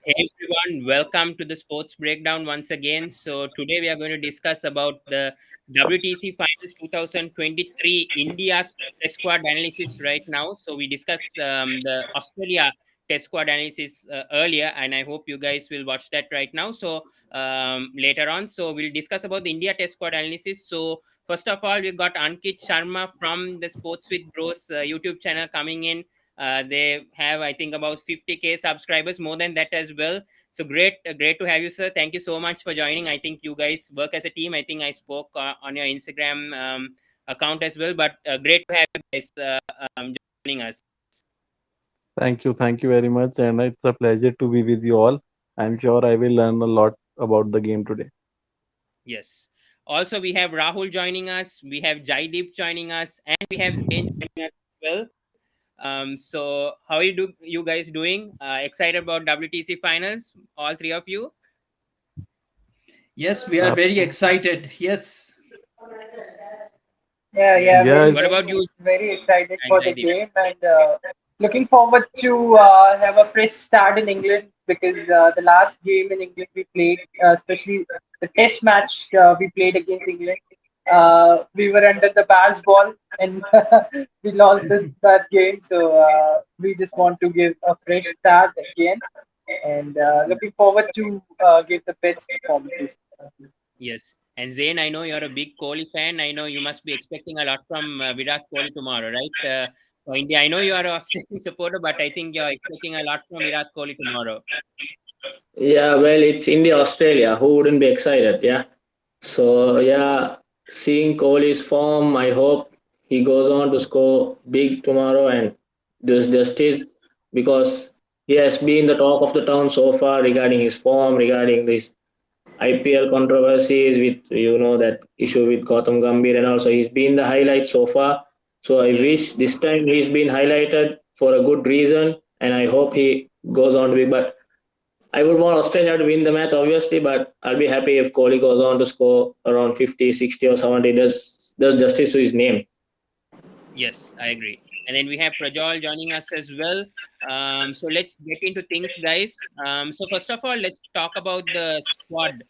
Hey everyone, welcome to the Sports Breakdown once again. So today we are going to discuss about the WTC Finals 2023 India's Test Squad analysis right now. So we discussed the Australia Test Squad analysis earlier, and I hope you guys will watch that right now. So later on, so we'll discuss about the India Test Squad analysis. So first of all, we've got Ankit Sharma from the Sports with Bros YouTube channel coming in. They have, I think, about 50K subscribers, more than that as well. So great to have you, sir. Thank you so much for joining. I think you guys work as a team. I think I spoke on your Instagram account as well. But great to have you guys joining us. Thank you very much, and it's a pleasure to be with you all. I'm sure I will learn a lot about the game today. Yes. Also, we have Rahul joining us. We have Jaideep joining us, and we have Zain joining us as well. So how you guys doing? Excited about WTC finals? All three of you? Yes, we are very Absolutely. excited. Yes. Yeah, Yeah. yeah, Yeah, What about you, very excited for the Jaideep? game and looking forward to have a fresh start in England because the last game in England we played, especially the Test match we played against England, we were under the pass ball and we lost that game. So we just want to give a fresh start again and looking forward to give the best performances. Yes. And Zain, I know you're a big Kohli fan. I know you must be expecting a lot from Virat Kohli tomorrow, right? For India, I know you are an Australian supporter, but I think you're expecting a lot from Virat Kohli tomorrow. Yeah, well, it's India, Australia. Who wouldn't be excited? Yeah. So, yeah, seeing Kohli's form, I hope he goes on to score big tomorrow and does justice because he has been the talk of the town so far regarding his form, regarding this IPL controversies with, that issue with Gautam Gambhir, and also he's been the highlight so far. So, I Yes. wish this time he's been highlighted for a good reason, and I hope he goes on to be. But I would want Australia to win the match, obviously, but I'll be happy if Kohli goes on to score around 50, 60, or 70. Does justice to his name. Yes, I agree. And then we have Prajol joining us as well. So let's get into things, guys. So first of all, let's talk about the squad.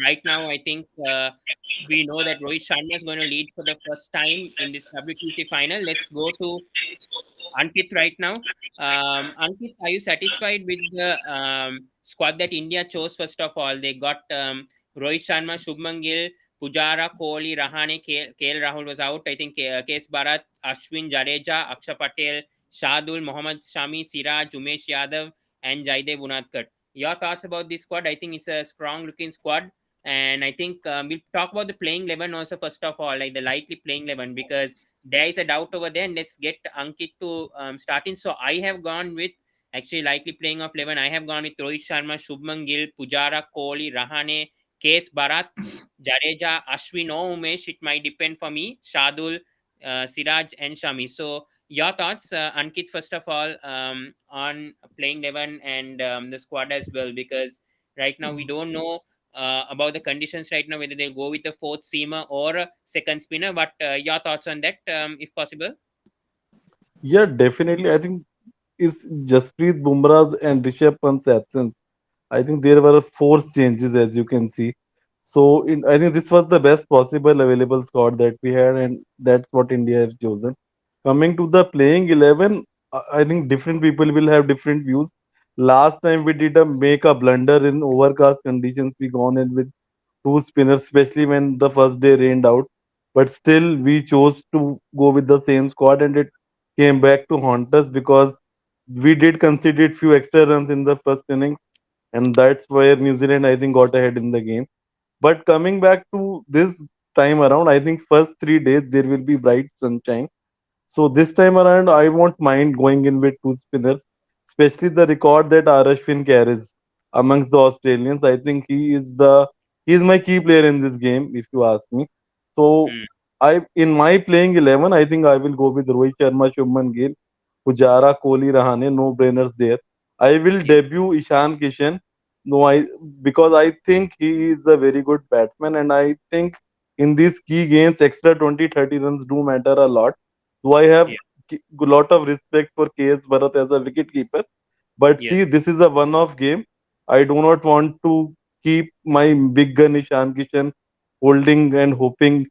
Right now, I think we know that Rohit Sharma is going to lead for the first time in this WTC final. Let's go to Ankit right now. Ankit, are you satisfied with the squad that India chose? First of all, they got Rohit Sharma, Shubman Gill, Pujara, Kohli, Rahane, KL Rahul was out. I think KS Bharat, Ashwin, Jadeja, Aksha Patel, Shadul, Mohammad Shami, Siraj, Umesh Yadav, and Jaidev Unadkat. Your thoughts about this squad? I think it's a strong looking squad. And I think we'll talk about the playing 11 also, first of all, like the likely playing 11, because there is a doubt over there. And let's get Ankit to start in. So I have gone with actually likely playing of 11. I have gone with Rohit Sharma, Shubman Gill, Pujara, Kohli, Rahane, Case Bharat, Jadeja, Ashwin or Umesh. It might depend for me. Shadul, Siraj, and Shami. So your thoughts, Ankit, first of all, on playing 11 and the squad as well, because right now we don't know about the conditions right now, whether they'll go with a fourth seamer or a second spinner. But your thoughts on that, if possible? yeah, definitely. I think is Jasprit Bumrah's and Rishabh Pant's absence. I think there were forced changes, as you can see. So, I think this was the best possible available squad that we had, and that's what India has chosen. Coming to the playing 11, I think different people will have different views. Last time we did a make a blunder in overcast conditions. We gone in with two spinners, especially when the first day rained out. But still, we chose to go with the same squad, and it came back to haunt us because we did concede few extra runs in the first innings, and that's where New Zealand, I think, got ahead in the game. But coming back to this time around, I think first 3 days there will be bright sunshine. So this time around, I won't mind going in with two spinners, especially the record that Ashwin carries amongst the Australians. I think he is my key player in this game, if you ask me. So Hmm. I in my playing 11, I think I will go with Rohit Sharma, Shubman Gill, Pujara, Kohli, Rahane, no brainers there. I will Yes. debut Ishan Kishan. No, I because I think he is a very good batsman, and I think in these key games, extra 20, 30 runs do matter a lot. So I have Yeah. a lot of respect for KS Bharat as a wicket keeper. But see, Yes. this is a one-off game. I do not want to keep my big gun Ishan Kishan holding and hoping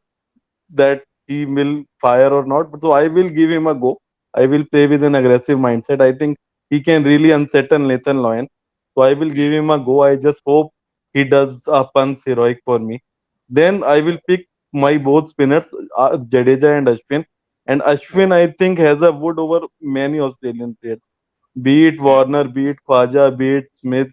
that he will fire or not. But so I will give him a go. I will play with an aggressive mindset. I think he can really unsettle Nathan Lyon. So I will give Mm, him a go. I just hope he does a punch heroic for me. Then I will pick my both spinners, Jadeja and Ashwin. And Ashwin, okay. I think, has a wood over many Australian players. Be it Mm, Warner, be it Khwaja, be it Smith,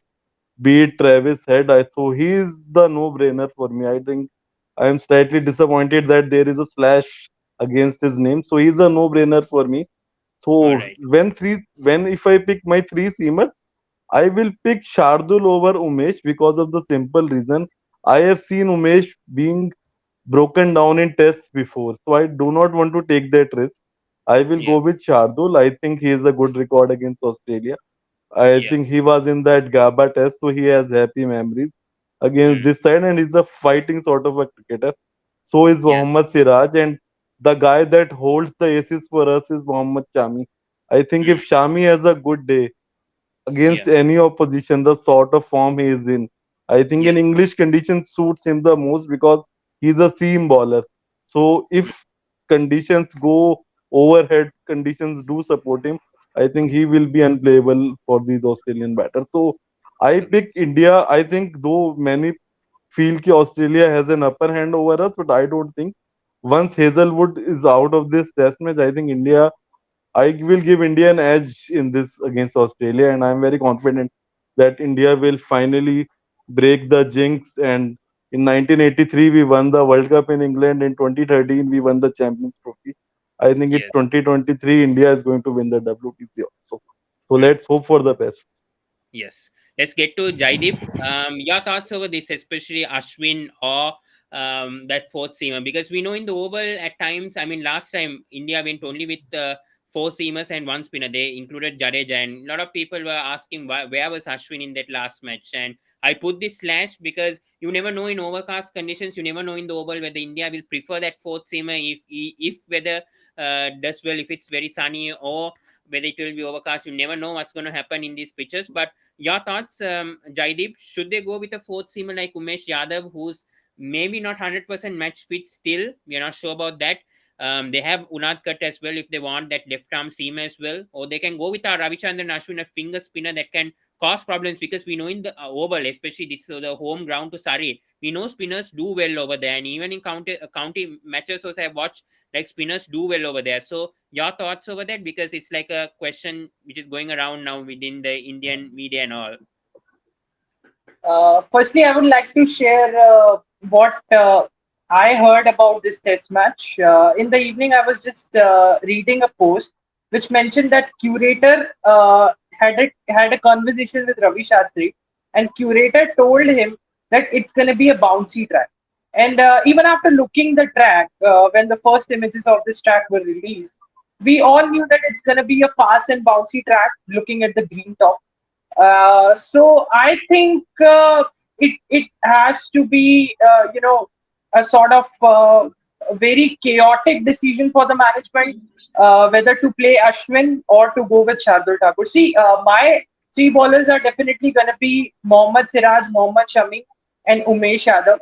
be it Travis Head. So he's the no-brainer for me. I think I am slightly disappointed that there is a slash against his name. So he's a no-brainer for me. all So right. when if I pick my three seamers, I will pick Shardul over Umesh because of the simple reason I have seen Umesh being broken down in tests before. So I do not want to take that risk. I will Yeah, go with Shardul. I think he has a good record against Australia. I yeah. think he was in that GABA test, so he has happy memories against Mm, this side, and he's a fighting sort of a cricketer. So is yes, Mohammad Siraj, and the guy that holds the aces for us is Mohammad Shami. I think mm, if Shami has a good day against yeah, any opposition, the sort of form he is in, I think in yes, English conditions suits him the most because he's a seam bowler. So mm, if conditions go overhead, conditions do support him, I think he will be unplayable for these Australian batters. So I okay. pick India. I think though many feel that Australia has an upper hand over us, but I don't think once Hazelwood is out of this test match, I think India I will give India an edge in this against Australia, and I'm very confident that India will finally break the jinx. And in 1983, we won the World Cup in England. In 2013, we won the Champions Trophy. I think in Yes. 2023, India is going to win the WTC also. So Mm. let's hope for the best. Yes. Let's get to Jaideep. Your thoughts over this, especially Ashwin or that fourth seamer, because we know in the oval at times. I mean, last time India went only with four seamers and one spinner. They included Jadeja, and a lot of people were asking where was Ashwin in that last match. And I put this slash because you never know in overcast conditions. You never know in the oval whether India will prefer that fourth seamer if weather does well, if it's very sunny, or whether it will be overcast. You never know what's going to happen in these pitches, but your thoughts, Jaideep? Should they go with a fourth seamer like Umesh Yadav, who's maybe not 100% match fit still? We are not sure about that. They have Unad Kat as well if they want that left arm seam as well, or they can go with our Ravichandran Ashwin, a finger spinner that can cause problems because we know in the oval, especially this the home ground to Surrey, we know spinners do well over there, and even in county matches also I've watched like spinners do well over there. So your thoughts over that, because it's like a question which is going around now within the Indian media and all. Firstly, I would like to share what I heard about this test match. In the evening, I was just reading a post which mentioned that curator had a conversation with Ravi Shastri, and curator told him that it's going to be a bouncy track. And even after looking the track, when the first images of this track were released, we all knew that it's going to be a fast and bouncy track. Looking at the green top, so I think it has to be a sort of a very chaotic decision for the management whether to play Ashwin or to go with Shardul Thakur. See, my three bowlers are definitely going to be Mohammad Siraj, Mohammad Shami, and Umesh Yadav.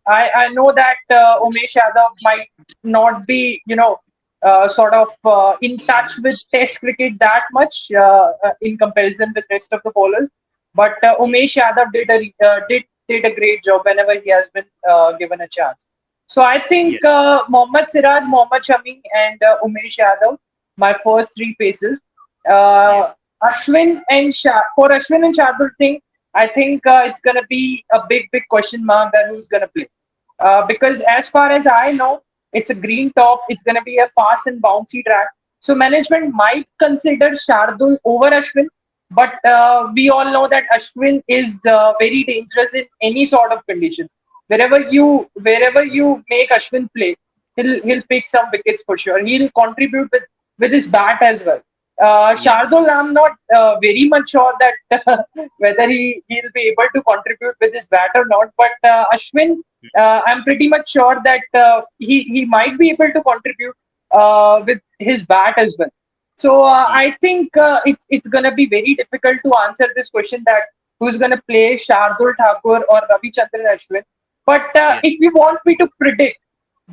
I know that Umesh Yadav might not be sort of in touch with Test cricket that much in comparison with rest of the bowlers. But Umesh Yadav did a great job whenever he has been given a chance. So I think Yes. Mohammad Siraj, Mohammad Shami, and Umesh Yadav, my first three paces. Yeah. For Ashwin and Shardul thing, I think it's going to be a big question mark that who's going to play. Because as far as I know, it's a green top. It's going to be a fast and bouncy track. So management might consider Shardul over Ashwin, but we all know that Ashwin is very dangerous in any sort of conditions. Wherever you make Ashwin play, he'll pick some wickets for sure. He'll contribute with his bat as well. Yes. Shardul, I'm not very much sure that whether he'll be able to contribute with his bat or not. But Ashwin, I'm pretty much sure that he might be able to contribute with his bat as well. So Yeah. I think it's gonna be very difficult to answer this question that who's gonna play Shardul Thakur or Ravichandran Ashwin. But Yeah. if you want me to predict,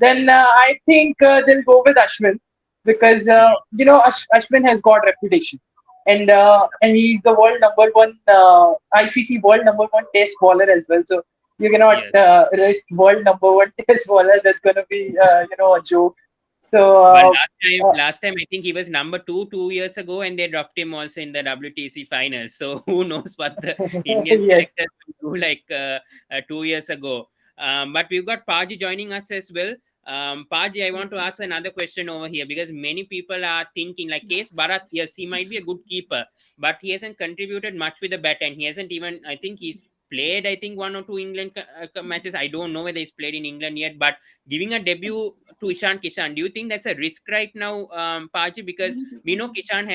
then I think they'll go with Ashwin because Mhm. Ashwin has got reputation, and he's the world number one ICC world number one Test bowler as well. So you cannot Yes. risk world number one Test bowler. That's gonna be a joke. So But last time I think he was number two 2 years ago, and they dropped him also in the WTC Finals. So who knows what the Indian yes. selectors will do like 2 years ago. But we've got Paji joining us as well. Paji, I want to ask another question over here because many people are thinking like Case Bharat. Yes, he might be a good keeper, but he hasn't contributed much with the bat, and he hasn't even. I think he's played. I think one or two England matches. I don't know whether he's played in England yet, but giving a debut to Ishan Kishan. Do you think that's a risk right now, Paji? Because we know Ishan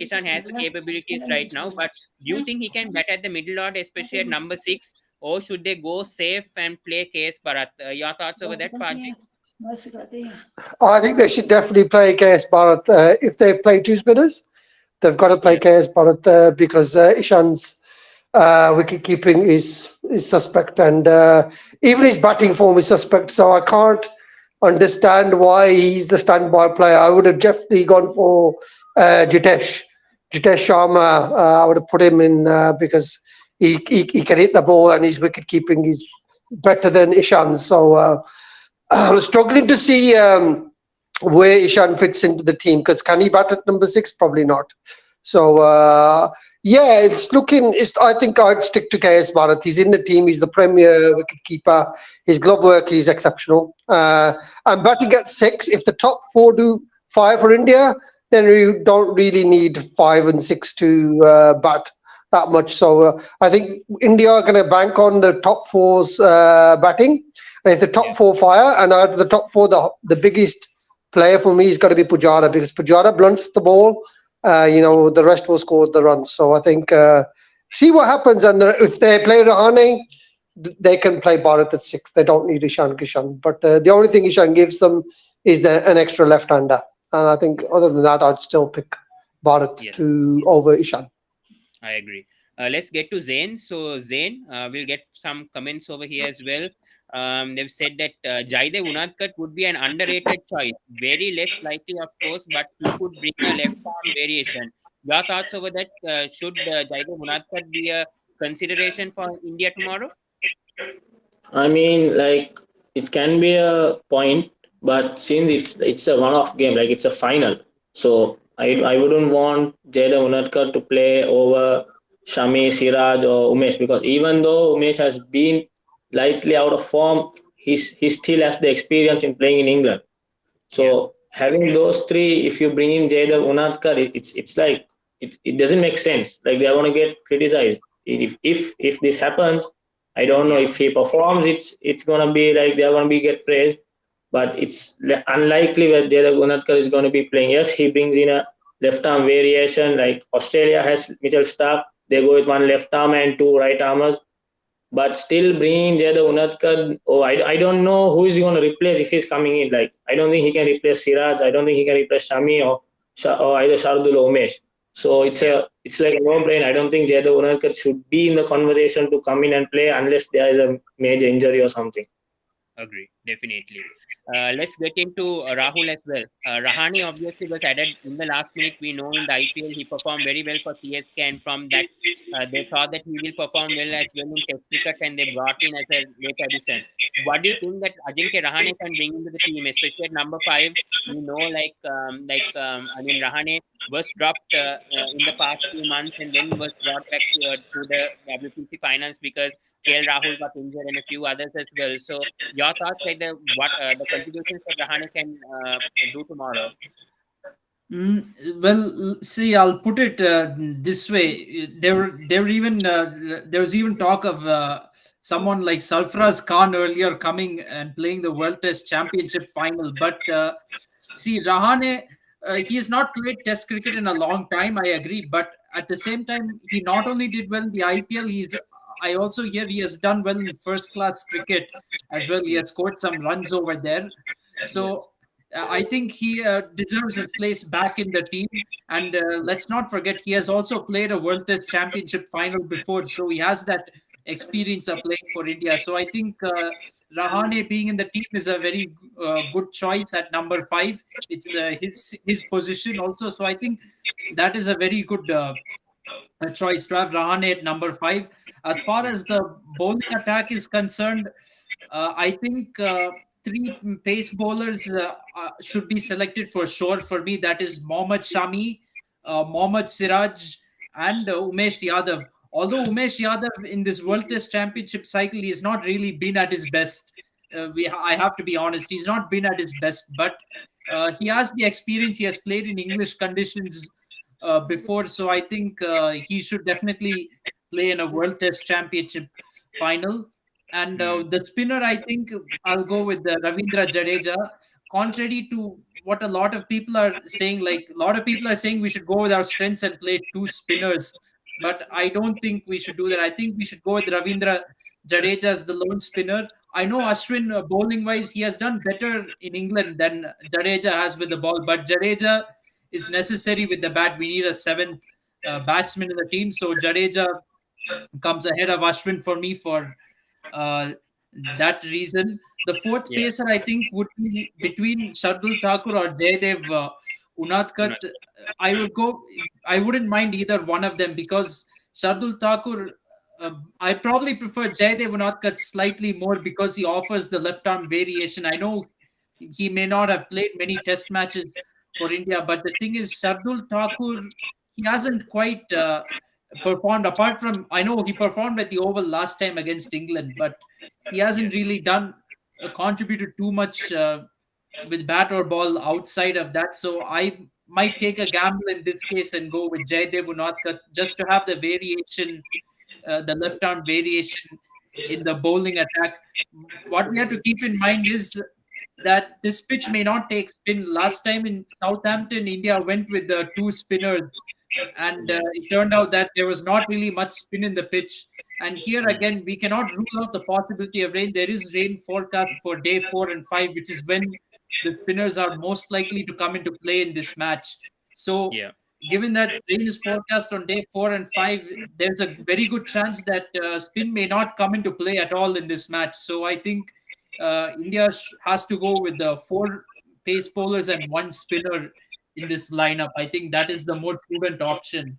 Kishan has the capabilities right now, but do you think he can bat at the middle order, especially at number six, or should they go safe and play KS Bharat? Your thoughts over that, Paji? I think they should definitely play KS Bharat. If they play two spinners, they've got to play Yes, KS Bharat because Ishan's wicket keeping is suspect, and even his batting form is suspect. So I can't understand why he's the standby player. I would have definitely gone for Jitesh. Jitesh Sharma, I would have put him in because he can hit the ball and his wicket keeping is better than Ishan. So I'm struggling to see where Ishan fits into the team because can he bat at number six? Probably not. So yeah, it's looking. I think I'd stick to KS Bharat. He's in the team. He's the premier wicket keeper. His glove work is exceptional. I'm batting at six. If the top four do five for India, then you don't really need five and six to bat that much. So I think India are going to bank on the top four's batting. And if the yeah, top four fire, and out of the top four, the biggest player for me is got to be Pujara because Pujara blunts the ball. The rest will score the runs. So I think see what happens. And if they play Rahane, they can play Bharat at six. They don't need Ishan Kishan. But the only thing Ishan gives them is an extra left-hander. And I think other than that, I'd still pick Bharat yes. to over Ishan. I agree. Let's get to Zain. So Zain, we'll get some comments over here as well. They've said that Jaidev Unadkat would be an underrated choice. Very less likely, of course, but he could bring a left arm variation. Your thoughts over that? Should Jaidev Unadkat be a consideration for India tomorrow? I mean, like it can be a point, but since it's a one-off game, like it's a final, so I wouldn't want Jaydev Unadkar to play over Shami, Siraj, or Umesh because even though Umesh has been lightly out of form, he still has the experience in playing in England. Yeah, So having those three, if you bring in Jaydev Unadkar, it's like it doesn't make sense. Like they are going to get criticized. If this happens, I don't know yeah, if he performs. It's going to be like they are going to be get praised, but it's unlikely that Jaydev Unadkar is going to be playing. Yes, he brings in a left arm variation. Like Australia has Mitchell Stark. They go with one left arm and two right armers. But still bringing Jaydev Unadkat, I don't know who is he going to replace if he's coming in. Like, I don't think he can replace Siraj. I don't think he can replace Shami or either Shardul or Umesh. So yeah. it's like a no-brainer. I don't think Jaydev Unadkat should be in the conversation to come in and play unless there is a major injury or something. Agree, definitely. Let's get into Rahul as well. Rahane obviously was added in the last minute. We know in the IPL he performed very well for CSK, and from that they thought that he will perform well as well in Test cricket, and they brought in as a late addition. What do you think that Ajinkya Rahane can bring into the team, especially at number five? We know, I mean, Rahane was dropped in the past few months, and then was brought back to the WTC Finals because KL Rahul got injured and a few others as well. So your thoughts, like the contributions that Rahane can do tomorrow? Well, see, I'll put it this way. There was even talk of someone like Sarfraz Khan earlier coming and playing the World Test Championship final. But see, Rahane, he has not played Test cricket in a long time. I agree, but at the same time, he not only did well in the IPL. I also hear he has done well in first class cricket as well. He Yeah. has scored some runs over there. Yes. So I think he deserves his place back in the team. And let's not forget, he has also played a World Test Championship final before, so he has that experience of playing for India. So I think Rahane being in the team is a very good choice at number 5. It's his position also. So I think that is a very good choice to have Rahane at number 5. As far as the bowling attack is concerned, I think three pace bowlers should be selected for sure for me. That is Mohammad Shami, Mohammad Siraj, and Umesh Yadav. Although Umesh Yadav in this World Test Championship cycle, he has not really been at his best. I have to be honest, he's not been at his best, but he has the experience. He has played in English conditions before, so I think he should definitely play in a World Test Championship final. And Mm. the spinner, I think I'll go with the Ravindra Jadeja. Contrary to what a lot of people are saying, like a lot of people are saying we should go with our strengths and play two spinners, but I don't think we should do that. I think we should go with Ravindra Jadeja as the lone spinner. I know Ashwin, bowling wise, he has done better in England than Jadeja has with the ball, but Jadeja is necessary with the bat. We need a seventh batsman in the team, so Jadeja comes ahead of Ashwin for me for uh, that reason. The fourth Yeah. pacer, I think, would be between Shardul Thakur or Jaydev No. Unadkat. I would go. I wouldn't mind either one of them because Shardul Thakur. I probably prefer Jaydev Unadkat slightly more because he offers the left arm variation. I know he may not have played many test matches for India, but the thing is, Shardul Thakur, he hasn't quite performed. Apart from, I know he performed at the Oval last time against England, but he hasn't Yes. really done contributed too much with bat or ball outside of that. So I might take a gamble in this case and go with Jaydev Unadkat just to have the variation, the left arm variation in the bowling attack. What we have to keep in mind is that this pitch may not take spin. Last time in Southampton, India went with the two spinners, and it Yes. turned out that there was not really much spin in the pitch. And here Mm. again, we cannot rule out the possibility of rain. There is rain forecast for day 4 and 5, which is when the spinners are most likely to come into play in this match. So, Yeah. given that rain is forecast on day 4 and 5, there's a very good chance that spin may not come into play at all in this match. So, I think India has to go with the four pace bowlers and one spinner in this lineup. I think that is the more prudent option.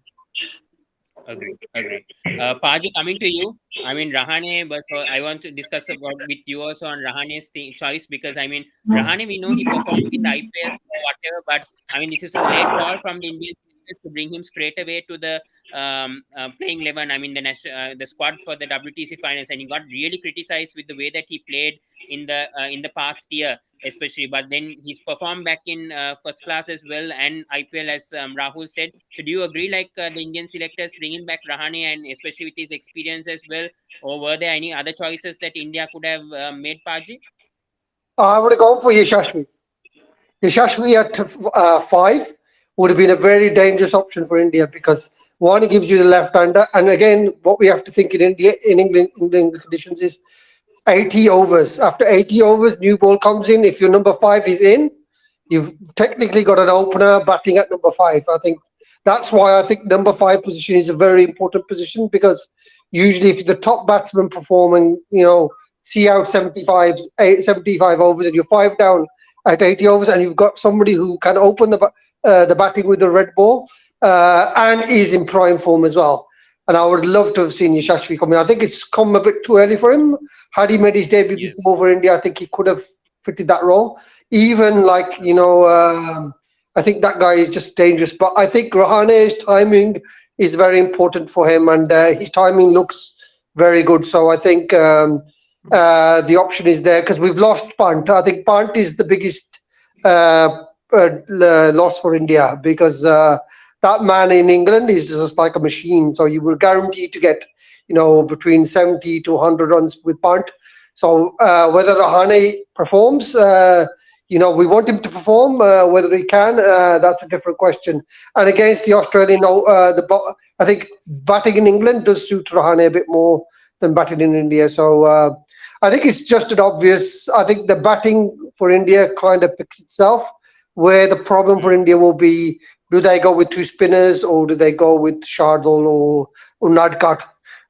Agree, agree. Paju, coming to you. I mean, Rahane, but so I want to discuss about with you also on Rahane's choice because I mean, Rahane, we know he performed in the IPL or whatever, but I mean, this is a late call from the Indians to bring him straight away to the playing 11. I mean, the squad for the WTC Finals, and he got really criticized with the way that he played in the past year, especially. But then he's performed back in first class as well and IPL, as Rahul said. So do you agree, like the Indian selectors bringing back Rahane, and especially with his experience as well, or were there any other choices that India could have made, Paji? I would have gone for Yashashvi. Yashashvi at 5 would have been a very dangerous option for India because one, it gives you the left-hander, and again, what we have to think in India, in England conditions is 80 overs. After 80 overs, new ball comes in. If your number 5 is in, you've technically got an opener batting at number 5. I think that's why I think number 5 position is a very important position because usually if the top batsman performing, see out 75 overs and you're 5 down at 80 overs and you've got somebody who can open the batting with the red ball and is in prime form as well. And I would love to have seen Yashashvi come in. I think it's come a bit too early for him. Had he made his debut Yes. before for India, I think he could have fitted that role. Even I think that guy is just dangerous. But I think Rahane's timing is very important for him, and his timing looks very good. So I think the option is there because we've lost Pant. I think Pant is the biggest loss for India because that man in England is just like a machine. So you were guaranteed to get, between 70 to 100 runs with Pant. So whether Rahane performs, we want him to perform. Whether he can, that's a different question. And against the Australian, I think batting in England does suit Rahane a bit more than batting in India. So I think it's just an obvious. I think the batting for India kind of picks itself. Where the problem for Mm, India will be: do they go with two spinners or do they go with Shardul or Nadkat?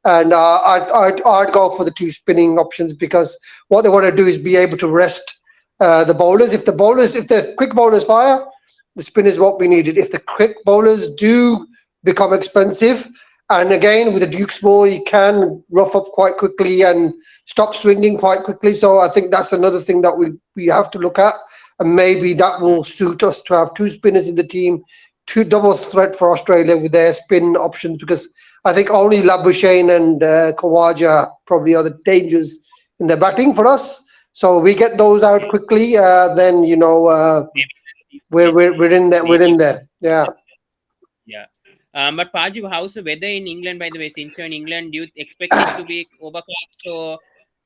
And I'd go for the two spinning options because what they want to do is be able to rest the bowlers. If the quick bowlers fire, the spinners won't be needed. If the quick bowlers do become expensive, and again with the Duke's ball, you can rough up quite quickly and stop swinging quite quickly. So I think that's another thing that we have to look at, and maybe that mm, will suit us to have two spinners in the team, two double threat for Australia with their spin options because I think only Labuschagne and Khawaja probably are the dangers in the batting for us. So we get those out quickly, then maybe we're in there. We're maybe in there. Yeah. yeah. But Paju, how's the weather in England, by the way? Since you're in England, do you expect it to be overcast or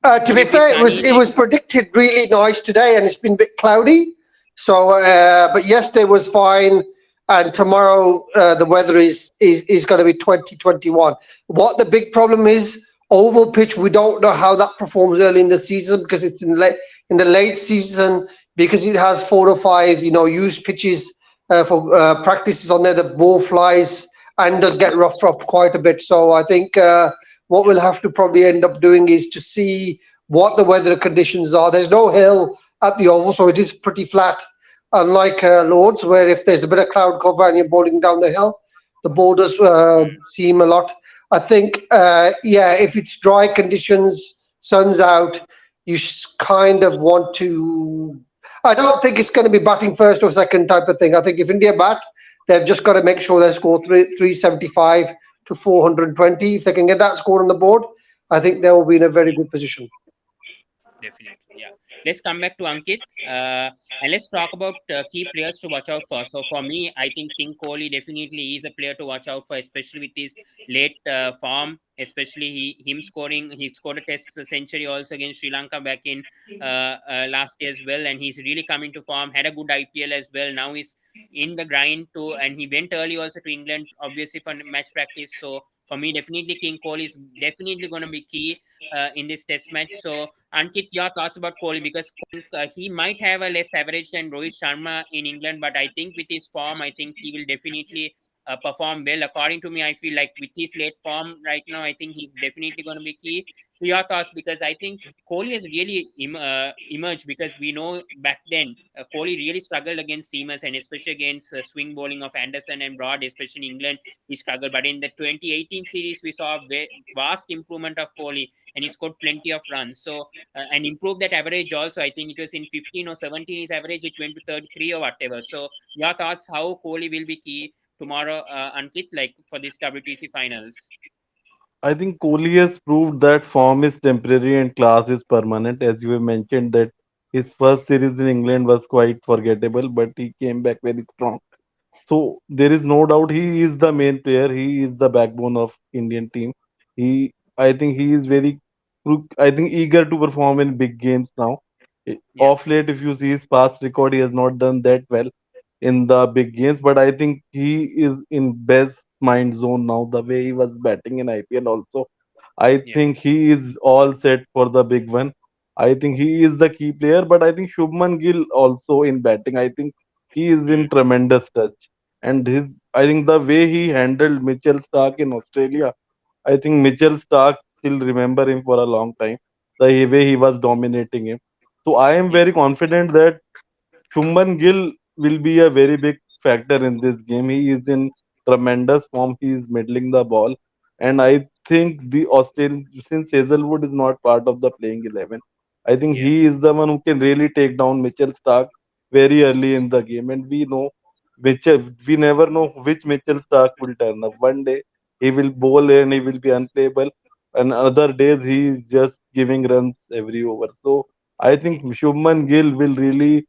To will be it be fair, sunny? it Like, was predicted really nice today, and it's been a bit cloudy. So, but yesterday was fine, and tomorrow the weather is going to be 2021. What the big problem is, oval pitch. We don't know how that performs early in the season because it's in the late season because it has 4 or 5 used pitches for practices on there. The ball flies and does get roughed up quite a bit. So I think. What we'll have to probably end up doing is to see what the weather conditions are. There's no hill at the Oval, so it is pretty flat, unlike Lords, where if there's a bit of cloud cover and you're bowling down the hill, the ball does mm, seem a lot. I think, yeah, if it's dry conditions, sun's out, you kind of want to. I don't think it's going to be batting first or second type of thing. I think if India bat, they've just got to make sure they score 375 to 420. If they can get that score on the board, I think they will be in a very good position. definitely, yeah. Let's come back to Ankit, and let's talk about key players to watch out for. So for me, I think King Kohli definitely is a player to watch out for, especially with his late form. Especially him scoring, he scored a Test century also against Sri Lanka back in last year as well, and he's really coming to form. Had a good IPL as well. Now he's in the grind too, and he went early also to England, obviously for match practice. So for me, definitely King Kohli is definitely going to be key in this Test match. So Ankit, your thoughts about Kohli because he might have a less average than Rohit Sharma in England, but I think with his form, I think he will definitely perform well. According to me, I feel like with his late form right now, I think he's definitely going to be key. Your thoughts because I think Kohli has really emerged because we know back then Kohli really struggled against seamers and especially against swing bowling of Anderson and Broad, especially in England, he struggled. But in the 2018 series, we saw a vast improvement of Kohli and he scored plenty of runs. So and improve that average also. I think it was in 15 or 17 his average, it went to 33 or whatever. So your thoughts how Kohli will be key tomorrow, Ankit, like for this WTC finals? I think Kohli has proved that form is temporary and class is permanent. As you have mentioned, that his first series in England was quite forgettable, but he came back very strong. So there is no doubt he is the main player. He is the backbone of Indian team. I think he is I think eager to perform in big games now. Yeah, Off late, if you see his past record, he has not done that well in the big games. But I think he is in best mind zone now. The way he was batting in IPL also, I yeah, think he is all set for the big one. I think he is the key player. But I think Shubman Gill also in batting. I think he is in mm, tremendous touch. And I think the way he handled Mitchell Stark in Australia, I think Mitchell Stark still remember him for a long time. The way he was dominating him. So I am yeah, very confident that Shumban Gill will be a very big factor in this game. He is in tremendous form. He is middling the ball, and I think the Australian, since Hazelwood is not part of the playing 11, I think yeah, he is the one who can really take down Mitchell Stark very early in the game. And we know we never know which Mitchell Stark will turn up. One day he will bowl and he will be unplayable, and other days he is just giving runs every over. So I think Shubman Gill will really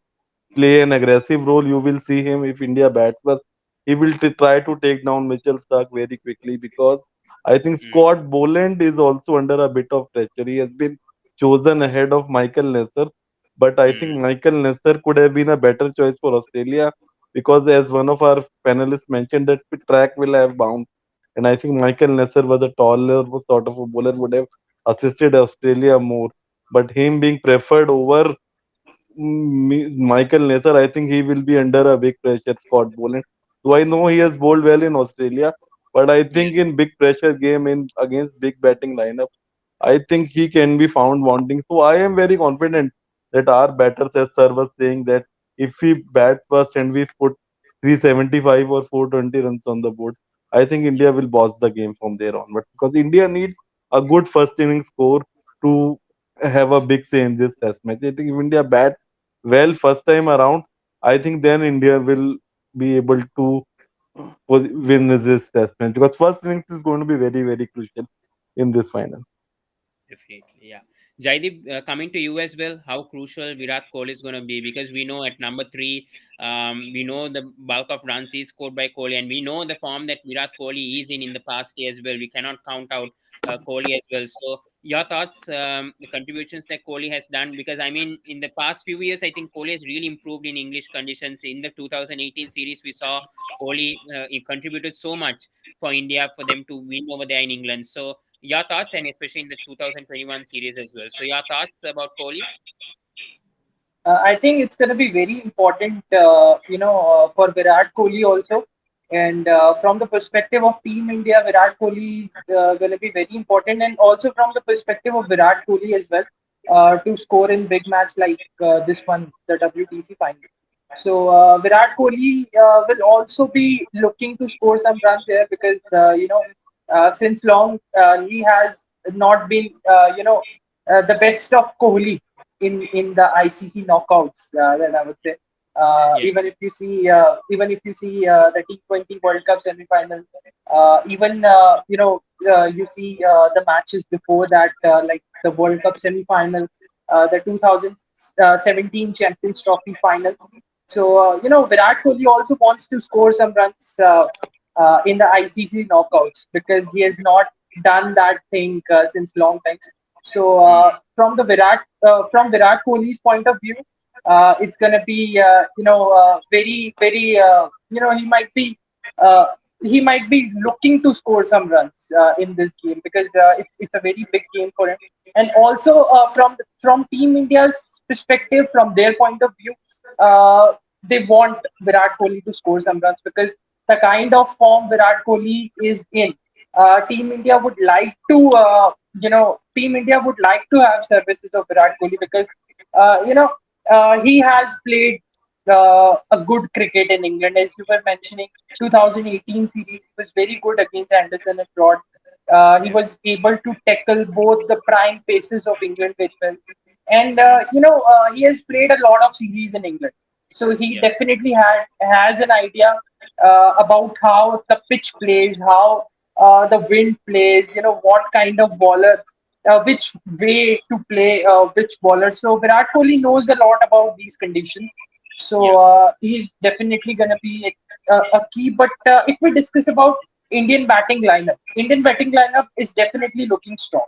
play an aggressive role. You will see him if India bats first. He will try to take down Mitchell Stark very quickly because I think mm, Scott Boland is also under a bit of pressure. He has been chosen ahead of Michael Nesser, but I think mm, Michael Nesser could have been a better choice for Australia because, as one of our panelists mentioned, that the track will have bounce. And I think Michael Nesser was a taller sort of a bowler, would have assisted Australia more. but him being preferred over Michael Nesser, I think he will be under a big pressure, Scott Boland. So I know he has bowled well in Australia, but I Yeah, think in big pressure game in against big batting lineup, I think he can be found wanting. So I am very confident that our batters, as Sir was saying, that if we bat first and we put 375 or 420 runs on the board, I think India will boss the game from there on. But because India needs a good first inning score to have a big say in this test match. I think if India bats well first time around, I think then India will be able to win this test match because first innings is going to be very, very crucial in this final. definitely. Yeah. Jaideep, coming to you as well, how crucial Virat Kohli is going to be, because we know at number three, we know the bulk of runs is scored by Kohli, and we know the form that Virat Kohli is in the past year as well. We cannot count out Kohli as well. So, your thoughts, the contributions that Kohli has done, because I mean, in the past few years, I think Kohli has really improved in English conditions. In the 2018 series, we saw Kohli he contributed so much for India for them to win over there in England. So, your thoughts, and especially in the 2021 series as well. So, your thoughts about Kohli? I think it's going to be very important, for Virat Kohli also. And from the perspective of Team India, Virat Kohli is going to be very important, and also from the perspective of Virat Kohli as well, to score in big match like this one, the WTC final. So Virat Kohli will also be looking to score some runs here because since long he has not been the best of Kohli in the ICC knockouts. Then I would say, Yeah, even if you see the T20 World Cup semi-final, even you see the matches before that, like the World Cup semi-final, the 2017 Champions Trophy final. So Virat Kohli also wants to score some runs in the ICC knockouts because he has not done that thing since long time. So mm, from Virat Kohli's point of view, it's gonna be very very uh, he might be looking to score some runs in this game because it's a very big game for him. And also from Team India's perspective, from their point of view, they want Virat Kohli to score some runs because the kind of form Virat Kohli is in, Team India would like to Team India would like to have services of Virat Kohli because he has played a good cricket in England, as you were mentioning. 2018 series, he was very good against Anderson and Broad. He yeah, was able to tackle both the prime paces of England very well, and mm, he has played a lot of series in England, so he yeah, definitely has an idea about how the pitch plays, how the wind plays, what kind of bowler, which way to play which bowler. So Virat Kohli knows a lot about these conditions. So yeah, he's definitely going to be a key. But if we discuss about Indian batting lineup is definitely looking strong.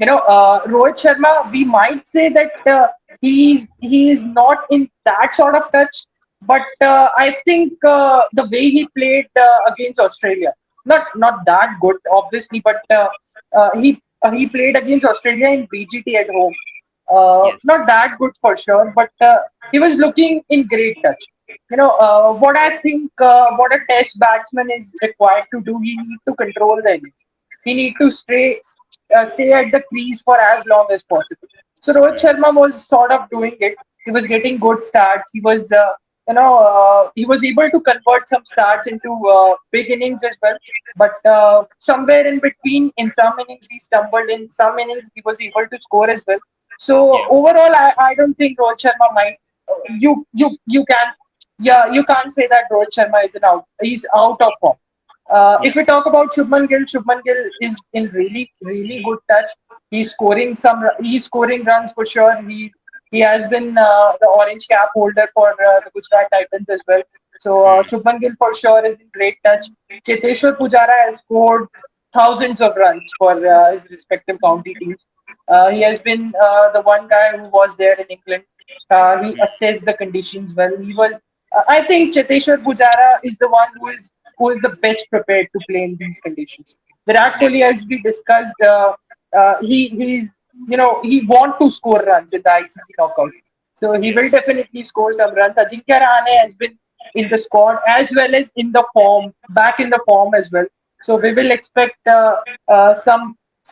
Rohit Sharma, we might say that he is not in that sort of touch, but I think the way he played against Australia, not that good, obviously, but he played against Australia in BGT at home. yes, Not that good for sure, but he was looking in great touch. What I think, what a test batsman is required to do, he need to control the innings. He need to stay at the crease for as long as possible. So Rohit mm, Sharma was sort of doing it. He was getting good starts. He was able to convert some starts into big innings as well. But somewhere in between, in some innings he stumbled, in some innings he was able to score as well. So yeah, overall, I don't think Rohit Sharma might. You can, yeah, you can't say that Rohit Sharma is an out. He's out of form. If yeah, we talk about Shubman Gill is in really really good touch. He's scoring runs for sure. He has been the orange cap holder for the Gujarat Titans as well. So mm, Shubman Gill for sure is in great touch. Cheteshwar Pujara has scored thousands of runs for his respective county teams. He has been the one guy who was there in England. He mm, assessed the conditions well. He was. I think Cheteshwar Pujara is the one who is the best prepared to play in these conditions. Virat Kohli, definitely, as we discussed, he want to score runs in the ICC knockouts. So he Yeah. will definitely score some runs. Ajinkya Rahane has been in the squad as well as in the form, back in the form as well. So we will expect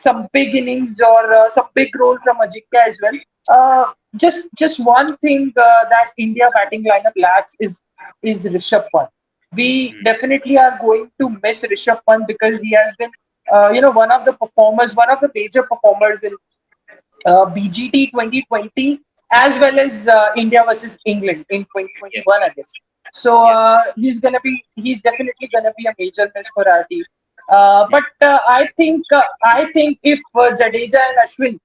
some big innings or some big role from Ajinkya as well. Just one thing that India batting lineup lacks is Rishabh Pant. We Mm. definitely are going to miss Rishabh Pant because he has been one of the performers, one of the major performers in BGT 2020 as well as India versus England in Yeah. 2021, I guess. So Yeah. he's definitely gonna be a major miss for our team. Yeah. But I think if Jadeja and Ashwin,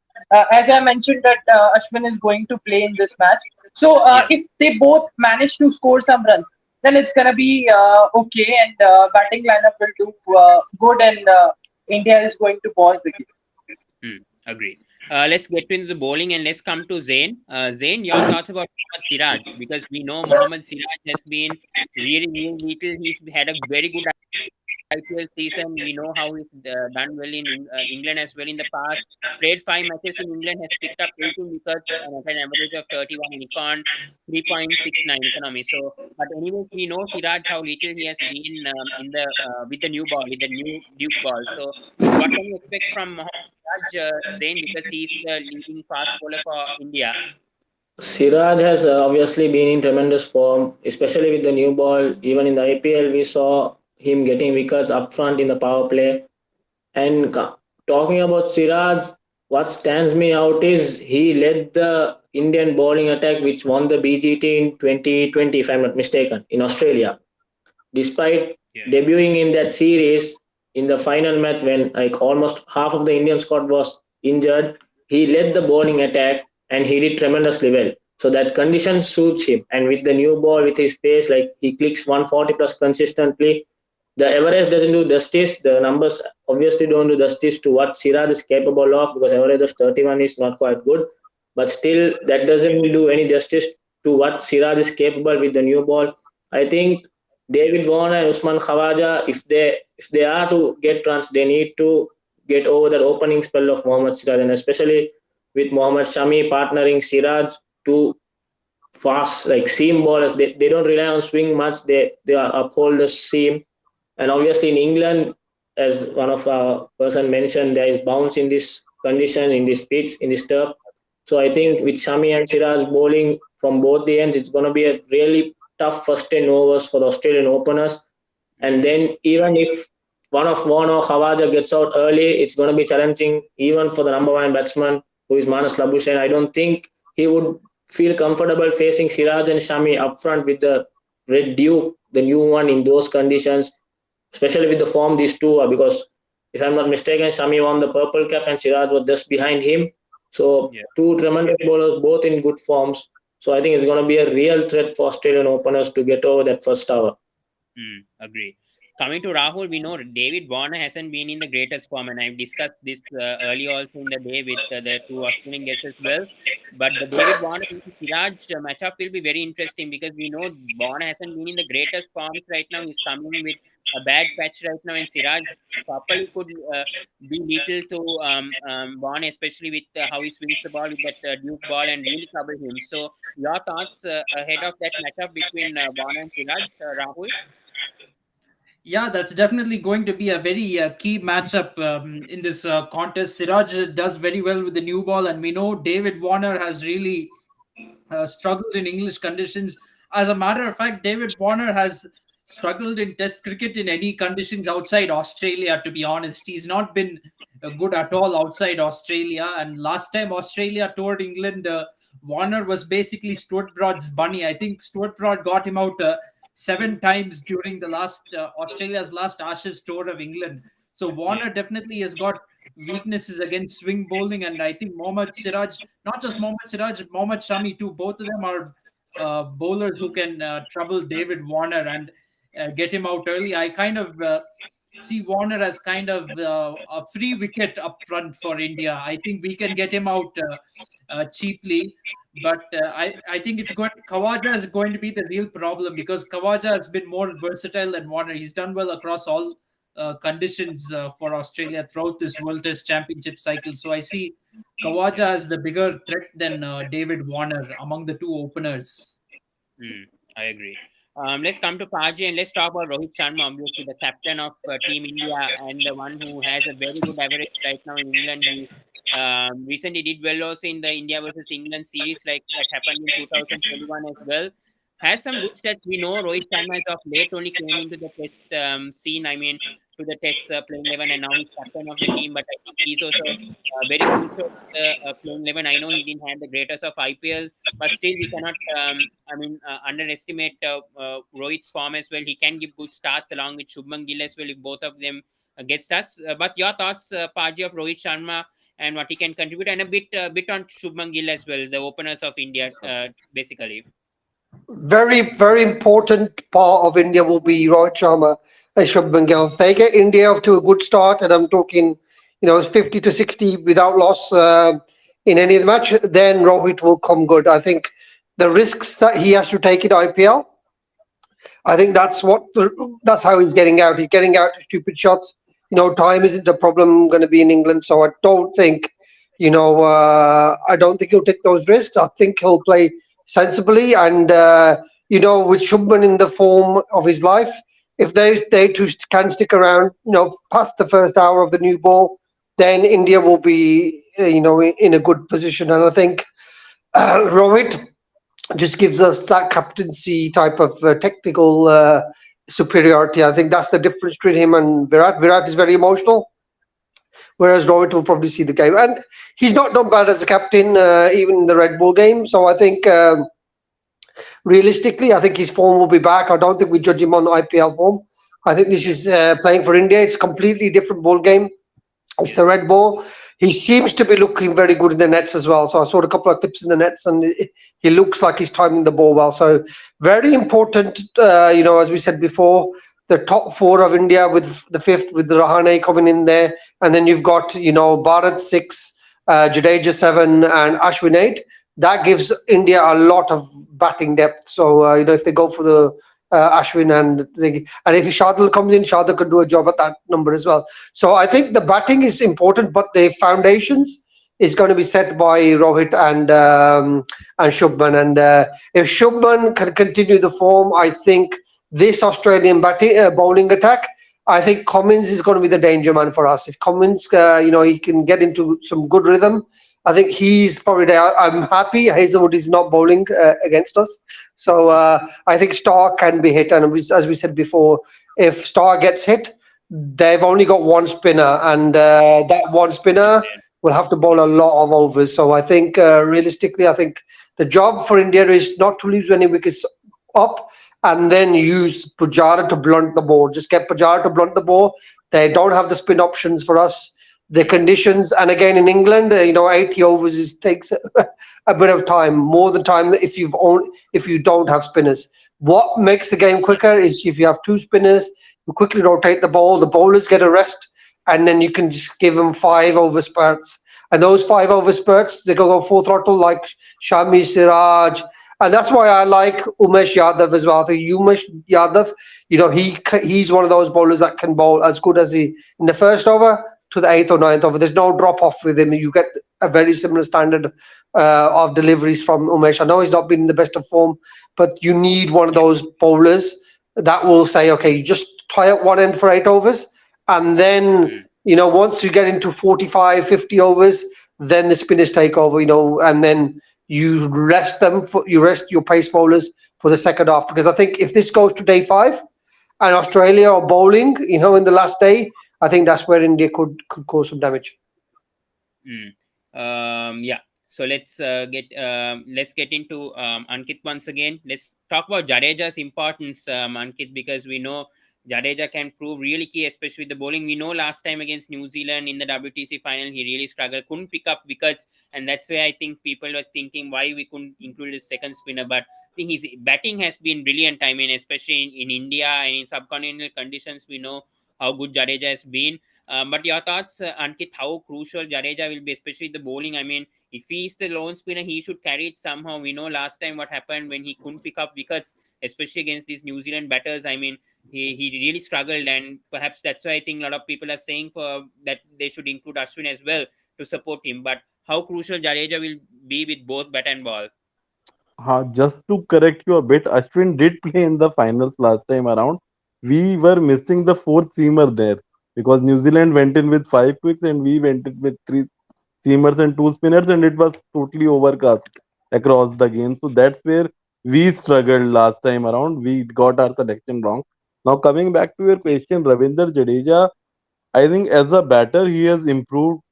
as I mentioned that Ashwin is going to play in this match, so Yeah. if they both manage to score some runs, then it's gonna be okay, and batting lineup will do good, and India is going to pause the game. Mm. Agree. Let's get into the bowling and let's come to Zain. Zain, your thoughts about Mohammad Siraj, because we know Mohammad Siraj has been really, really little. He's had a very good IPL season. We know how he's done well in England as well in the past. Played 5 matches in England, has picked up 18 wickets and at an average of 31 in econ, 3.69 economy. So, but anyways, we know Siraj how little he has been in the with the new ball, with the new Duke ball. So, what can you expect from Mohammad Siraj, Zain, because he's the leading fast bowler for India? Siraj has obviously been in tremendous form, especially with the new ball. Even in the IPL, we saw him getting wickets up front in the power play. And talking about Siraj, what stands me out is he led the Indian bowling attack, which won the BGT in 2020, if I'm not mistaken, in Australia. Despite Yeah. debuting in that series in the final match when like almost half of the Indian squad was injured, he led the bowling attack and he did tremendously well. So that condition suits him. And with the new ball, with his pace, like he clicks 140 plus consistently. The average doesn't do justice. The numbers obviously don't do justice to what Siraj is capable of because average of 31 is not quite good. But still, that doesn't do any justice to what Siraj is capable with the new ball. I think Yeah. David Warner and Usman Khawaja, if they are to get runs, they need to get over that opening spell of Mohammad Siraj, and especially with Mohammad Shami partnering Siraj to fast like seam ballers. They don't rely on swing much. They are uphold the seam, and obviously in England, as one of our person mentioned, there is bounce in this condition, in this pitch, in this turf. So I Yeah. think with Shami and Siraj bowling from both the ends, it's going to be a really tough first 10 overs for the Australian openers. And Mm. then even if one of Warner or Khawaja gets out early, it's going to be challenging even for the number one batsman, who is Manas Labuschagne. I don't think he would feel comfortable facing Siraj and Shami up front with the Red Duke, the new one, in those conditions, especially with the form these two are. Because if I'm not mistaken, Shami won the purple cap and Siraj was just behind him. So Yeah. two tremendous bowlers, both in good forms. So I think it's going to be a real threat for Australian openers to get over that first hour. Agree. Coming to Rahul, we know David Warner hasn't been in the greatest form, and I've discussed this early also in the day with the two Australian guests as well. But the David Warner versus Siraj matchup will be very interesting because we know Warner hasn't been in the greatest forms right now. He's coming with a bad patch right now, and Siraj properly could be lethal to Warner, especially with how he swings the ball with that Duke ball and really cover him. So, your thoughts ahead of that matchup between Warner and Siraj, Rahul? Yeah, that's definitely going to be a very key matchup in this contest. Siraj does very well with the new ball, and we know David Warner has really struggled in English conditions. As a matter of fact, David Warner has struggled in Test cricket in any conditions outside Australia. To be honest, he's not been good at all outside Australia. And last time Australia toured England, Warner was basically Stuart Broad's bunny. I think Stuart Broad got him out 7 times during the last Australia's last Ashes tour of England. So Yeah. Warner definitely has got weaknesses against swing bowling, and I think Mohammad Siraj, not just Mohammad Siraj, Mohammad Shami too. Both of them are bowlers who can trouble David Warner and get him out early. I kind of see Warner as kind of a free wicket up front for India. I think we can get him out cheaply. But I think it's going. Kawaja is going to be the real problem because Kawaja has been more versatile than Warner. He's done well across all conditions for Australia throughout this World Test Championship cycle. So I see Kawaja as the bigger threat than David Warner among the two openers. Hmm, I agree. Let's come to Paji and let's talk about Rohit Sharma, obviously the captain of Team India and the one who has a very good average right now in England. He recently did well also in the India versus England series, like that happened in 2021 as well. Has some good stats. We know Rohit Sharma is of late only came into the test scene. I mean, to the test playing 11, and now he's captain of the team. But I think he's also very crucial to the playing 11. I know he didn't have the greatest of IPLs, but still we cannot underestimate Rohit's form as well. He can give good starts along with Shubman Gill as well if both of them get starts. But your thoughts, Paji, of Rohit Sharma and what he can contribute, and a bit on Shubman Gill as well, the openers of India, basically. Very, very important part of India will be Rohit Sharma and Shubman Gill. If they get India off to a good start, and I'm talking, 50 to 60 without loss in any of the match, then Rohit will come good. I think the risks that he has to take in IPL, I think that's how he's getting out. He's getting out to stupid shots. Time isn't a problem going to be in England, so I don't think he'll take those risks. I think he'll play sensibly, and with Shubman in the form of his life, if they two can stick around, past the first hour of the new ball, then India will be in a good position. And I think Rohit just gives us that captaincy type of technical superiority. I think that's the difference between him and Virat. Virat is very emotional, whereas Rohit will probably see the game. And he's not done bad as a captain, even in the Red Bull game. So I think realistically, I think his form will be back. I don't think we judge him on IPL form. I think this is playing for India. It's a completely different ball game. It's the Yes. red ball. He seems to be looking very good in the nets as well. So I saw a couple of clips in the nets, and he looks like he's timing the ball well. So very important. As we said before, the top four of India with the fifth with the Rahane coming in there, and then you've got Bharat six, Jadeja seven, and Ashwin eight. That gives India a lot of batting depth. So if they go for the Ashwin and if Shardul comes in, Shardul could do a job at that number as well. So I think the batting is important, but the foundations is going to be set by Rohit and Shubman. And if Shubman can continue the form, I think this Australian bowling attack, I think Cummins is going to be the danger man for us. If Cummins, he can get into some good rhythm, I think he's probably there. I'm happy Hazelwood is not bowling against us. So I think Starr can be hit. And as we said before, if Starr gets hit, they've only got one spinner, and that one spinner will have to bowl a lot of overs. So I think realistically, I think the job for India is not to lose any wickets up and then use Pujara to blunt the ball. Just get Pujara to blunt the ball. They don't have the spin options for us. The conditions, and again in England, 80 overs takes a bit of time, more than time if you don't have spinners. What makes the game quicker is if you have two spinners, you quickly rotate the bowlers get a rest, and then you can just give them 5 over spurts. And those 5 over spurts, they go full throttle like Shami, Siraj. And that's why I like Umesh Yadav as well. I think Umesh Yadav, he's one of those bowlers that can bowl as good as he in the first over to the eighth or ninth over. There's no drop off with him. You get a very similar standard of deliveries from Umesh. I know he's not been in the best of form, but you need one of those bowlers that will say, okay, you just tie up one end for 8 overs, and then once you get into 45, 50 overs, then the spinners take over. And then you rest your pace bowlers for the second half, because I think if this goes to day 5 and Australia are bowling, in the last day, I think that's where India could cause some damage. Yeah. So let's get into Ankit once again. Let's talk about Jadeja's importance, Ankit, because we know Jadeja can prove really key, especially with the bowling. We know last time against New Zealand in the WTC final, he really struggled, couldn't pick up wickets, and that's where I think people were thinking why we couldn't include his second spinner. But I think his batting has been brilliant. I mean, especially in India and in subcontinental conditions, we know how good Jadeja has been. But your thoughts, Ankit, how crucial Jadeja will be, especially the bowling? I mean, if he's the lone spinner, he should carry it somehow. We know last time what happened when he couldn't pick up wickets, especially against these New Zealand batters. I mean, he really struggled, and perhaps that's why I think a lot of people are saying for that they should include Ashwin as well to support him. But how crucial Jadeja will be with both bat and ball? Just to correct you a bit, Ashwin did play in the finals last time around. We were missing the fourth seamer there because New Zealand went in with 5 quicks and we went in with three seamers and two spinners, and it was totally overcast across the game. So that's where we struggled last time around. We got our selection wrong. Now coming back to your Yes, question, Ravinder Jadeja, I think as a batter he has improved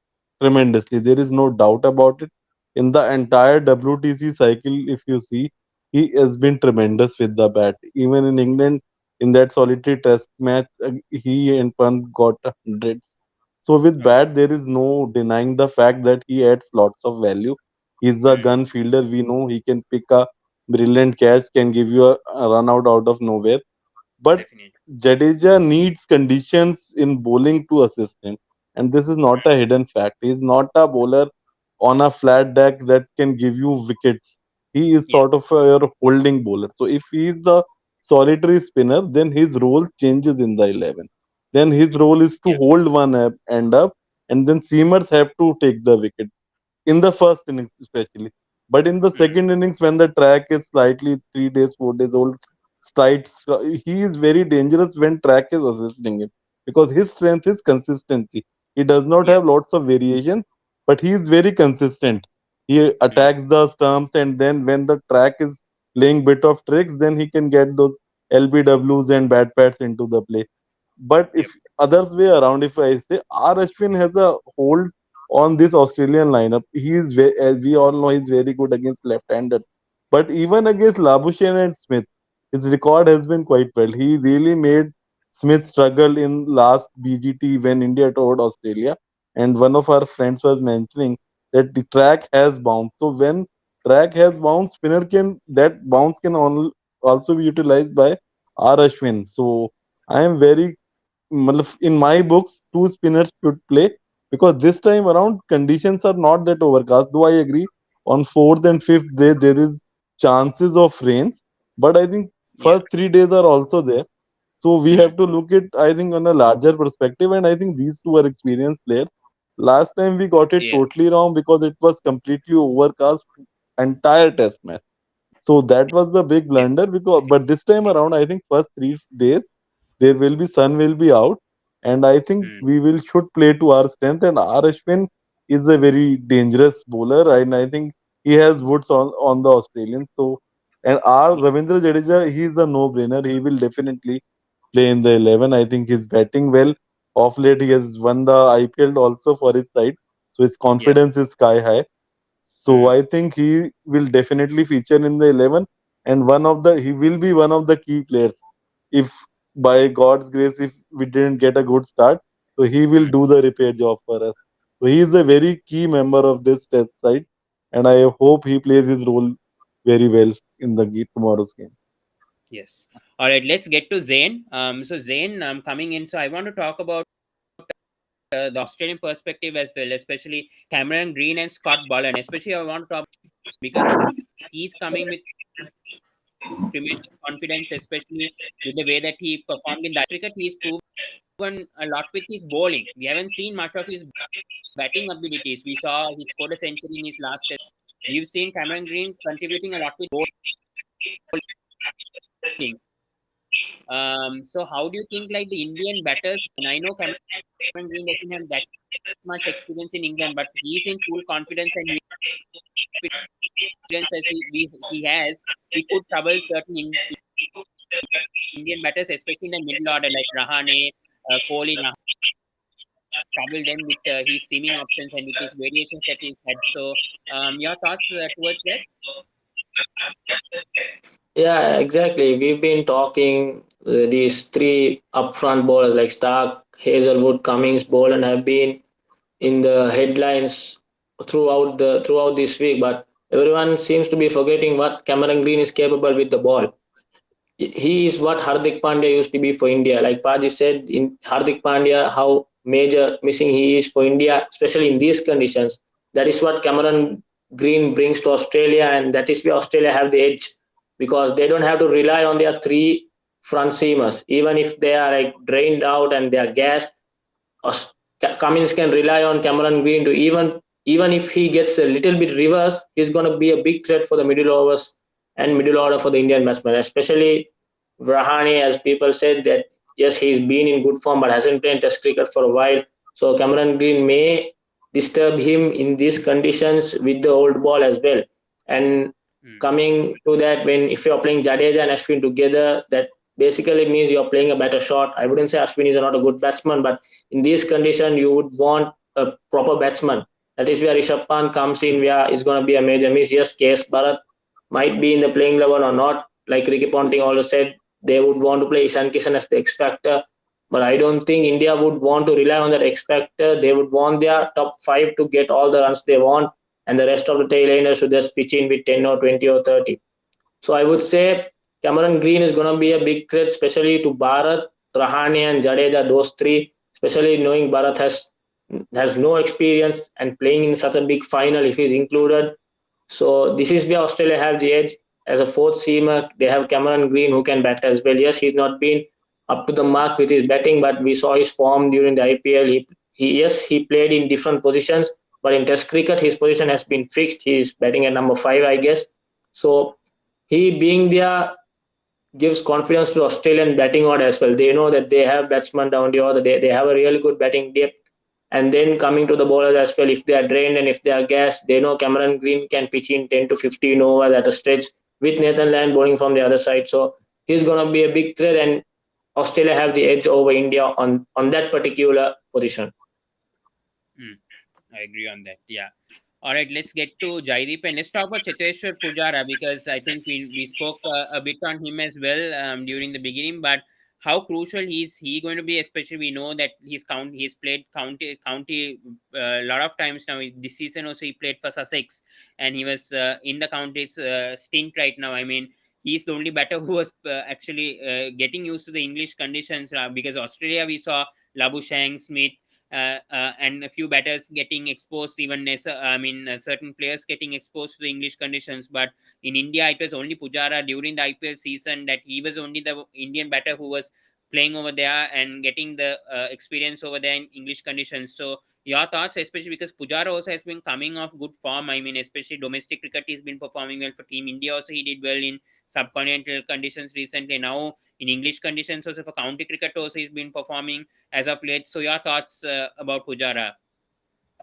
tremendously. There is no doubt about it. In the entire WTC cycle, if you see, he has been tremendous with the bat. Even in England, in that solitary test match, he and Pant got hundreds. So with right. bat, there is no denying the fact that he adds lots of value. He's a Hmm, gun fielder. We know he can pick a brilliant catch, can give you a run out of nowhere. But definitely. Jadeja needs conditions in bowling to assist him. And this is not a Right. hidden fact. He is not a bowler on a flat deck that can give you wickets. He is Yep. sort of a holding bowler. So if he is the solitary spinner, then his role changes in the 11. Then his role is to Yep. hold one end up, and then seamers have to take the wicket in the first innings especially. But in the Hmm. second innings, when the track is slightly 3 days, 4 days old, he is very dangerous when track is assisting him because his strength is consistency. He does not have Yes. lots of variations, but he is very consistent. He Hmm. attacks the stumps, and then when the track is playing bit of tricks, then he can get those LBWs and bad pads into the play. But Yep. if others way around, if I say R. Ashwin has a hold on this Australian lineup, as we all know, he's very good against left-handers. But even against Labuschagne and Smith, his record has been quite well. He really made Smith struggle in last BGT when India toured Australia. And one of our friends was mentioning that the track has bounced. So when track has bounced, spinner can that bounce can also be utilized by R. Ashwin. So I am very in my books, two spinners should play because this time around conditions are not that overcast. Though I agree on fourth and fifth day there is chances of rains, but I think Yeah. first 3 days are also there. So we Hmm. have to look at I think on a larger perspective, and I think these two are experienced players. Last time we got it Yeah. totally wrong because it was completely overcast entire test match. So that was the big blunder because but this time Definitely. around I think first 3 days there will be sun will be out, and I think Hmm. we will should play to our strength. And R Ashwin is a very dangerous bowler, and I think he has woods on the Australians. So and R Ravindra Jadeja, he is a no brainer. He will definitely play in the 11. I think he's batting well. Off late he has won the IPL also for his side, so his Yep. confidence is sky high. So Hmm. I think he will definitely feature in the 11, and he will be one of the key players. If by God's grace, if we didn't get a good start, so he will Hmm. do the repair job for us. So he is a very key member of this test side, and I hope he plays his role very well in the tomorrow's game. Yes. All right. Let's get to Zain. So Zain, coming in. So I want to talk about the Australian perspective as well, especially Cameron Green and Scott Boland. Especially I want to talk because he's coming with tremendous confidence, especially with the way that he performed in the cricket. He's proven a lot with his bowling. We haven't seen much of his batting abilities. We saw he scored a century in his last test. We've seen Cameron Green contributing a lot with bowling. So how do you think like the Indian batters? And I know Cameron Green doesn't have that much experience in England, but he's in full confidence and experience as he has. He could trouble certain Indian batters, especially in the middle order like Rahane, Kohli, trouble them with his seaming options and with his variations that he's had. So, your thoughts towards that? Yeah, exactly. We've been talking these three upfront bowlers like Stark, Hazelwood, Cummings, Boland have been in the headlines throughout this week, but everyone seems to be forgetting what Cameron Green is capable with the ball. He is what Hardik Pandya used to be for India. Like Paji said, in Hardik Pandya, how major missing he is for India, especially in these conditions. That is what Cameron Green brings to Australia, and that is where Australia have the edge because they don't have to rely on their three front seamers. Even if they are like drained out and they are gassed, Cummins can rely on Cameron Green to even if he gets a little bit reverse, he's going to be a big threat for the middle overs and middle order for the Indian batsmen, especially Rahane, as people said that yes, he's been in good form but hasn't played Test cricket for a while. So Cameron Green may disturb him in these conditions with the old ball as well. And Hmm. coming to that, when if you're playing Jadeja and Ashwin together, that basically means you're playing a better shot. I wouldn't say Ashwin is not a good batsman, but in this condition, you would want a proper batsman. That is where Rishabh Pant comes in, where it's going to be a major miss. Yes, KS Bharat might be in the playing 11 or not. Like Ricky Ponting also said, they would want to play Ishan Kishan as the X factor. But I don't think India would want to rely on that X factor. They would want their top five to get all the runs they want, and the rest of the tailenders should just pitch in with 10 or 20 or 30. So I would say Cameron Green is going to be a big threat, especially to Bharat, Rahane, and Jadeja. Those three, especially knowing Bharat has no experience and playing in such a big final if he's included. So this is where Australia have the edge. As a fourth seamer, they have Cameron Green who can bat as well. Yes, he's not been up to the mark with his batting, but we saw his form during the IPL. He played in different positions, but in Test cricket his position has been fixed. He's batting at number five, I guess. So he being there gives confidence to Australian batting order as well. They know that they have batsmen down the order. They have a really good batting depth. And then coming to the bowlers as well, if they are drained and if they are gassed, they know Cameron Green can pitch in 10 to 15 overs at a stretch with Nathan Lyon bowling from the other side. So he's going to be a big threat, and Australia have the edge over India on that particular position. Hmm. I agree on that. Yeah. All right, let's get to Jaideep and let's talk about Cheteshwar Pujara because I think we spoke a bit on him as well during the beginning. But how crucial he going to be? Especially we know that he's played county a lot of times now. This season also he played for Sussex and he was in the county's stint right now. I mean, he's the only batter who was actually getting used to the English conditions because Australia we saw Labuschagne, Smith, and a few batters getting exposed, even certain players getting exposed to the English conditions. But in India, it was only Pujara during the IPL season that he was only the Indian batter who was playing over there and getting the experience over there in English conditions. So your thoughts, especially because Pujara also has been coming off good form. I mean, especially domestic cricket, he's been performing well for Team India. Also, he did well in subcontinental conditions recently. Now in English conditions, also for county cricket, also he's been performing as of late. So your thoughts about Pujara?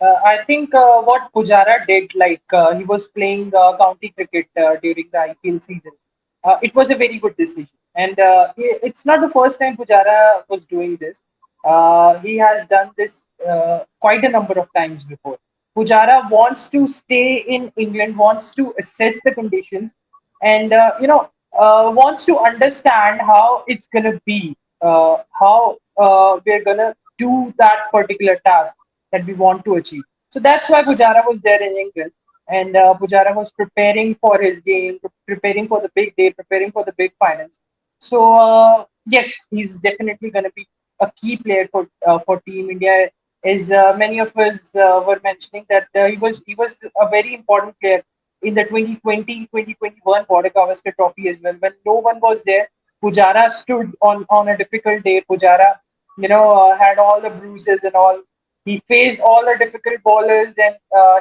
I think what Pujara did, he was playing county cricket during the IPL season. It was a very good decision, and it's not the first time Pujara was doing this. He has done this quite a number of times before. Pujara wants to stay in England, wants to assess the conditions, and wants to understand how it's gonna be, how we're gonna do that particular task that we want to achieve. So that's why Pujara was there in England, and Pujara was preparing for his game, preparing for the big day, preparing for the big finals. So yes, he's definitely going to be a key player for Team India. As many of us were mentioning that he was a very important player in the 2020-2021 Border Gavaskar Trophy as well. When no one was there, Pujara stood on a difficult day. Pujara, had all the bruises and all. He faced all the difficult bowlers, and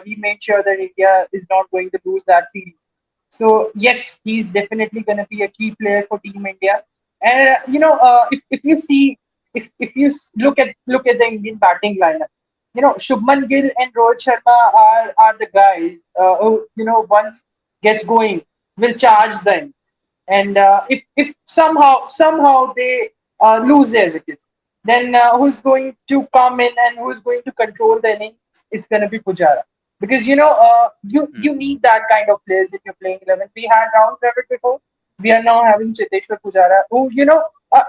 he made sure that India is not going to lose that series. So yes, he's definitely going to be a key player for Team India. And if you see, if you look at the Indian batting lineup, Shubman Gill and Rohit Sharma are the guys who once gets going will charge the innings. And if somehow they lose their wickets, then who's going to come in and who's going to control the innings? It's going to be Pujara, because you Hmm. need that kind of players if you're playing 11. We had Rahul Dravid before. We are now having Cheteshwar Pujara, who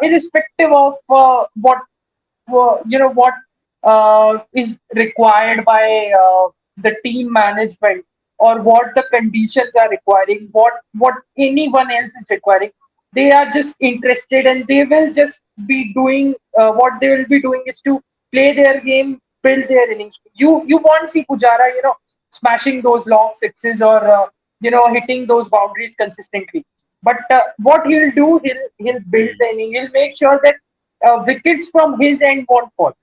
irrespective of what is required by the team management, or what the conditions are requiring, what anyone else is requiring, they are just interested, and they will just be doing what they will be doing is to play their game, build their innings. You won't see Pujara, smashing those long sixes or hitting those boundaries consistently. But what he'll do, he'll build Mm. the inning. He'll make sure that wickets from his end won't fall.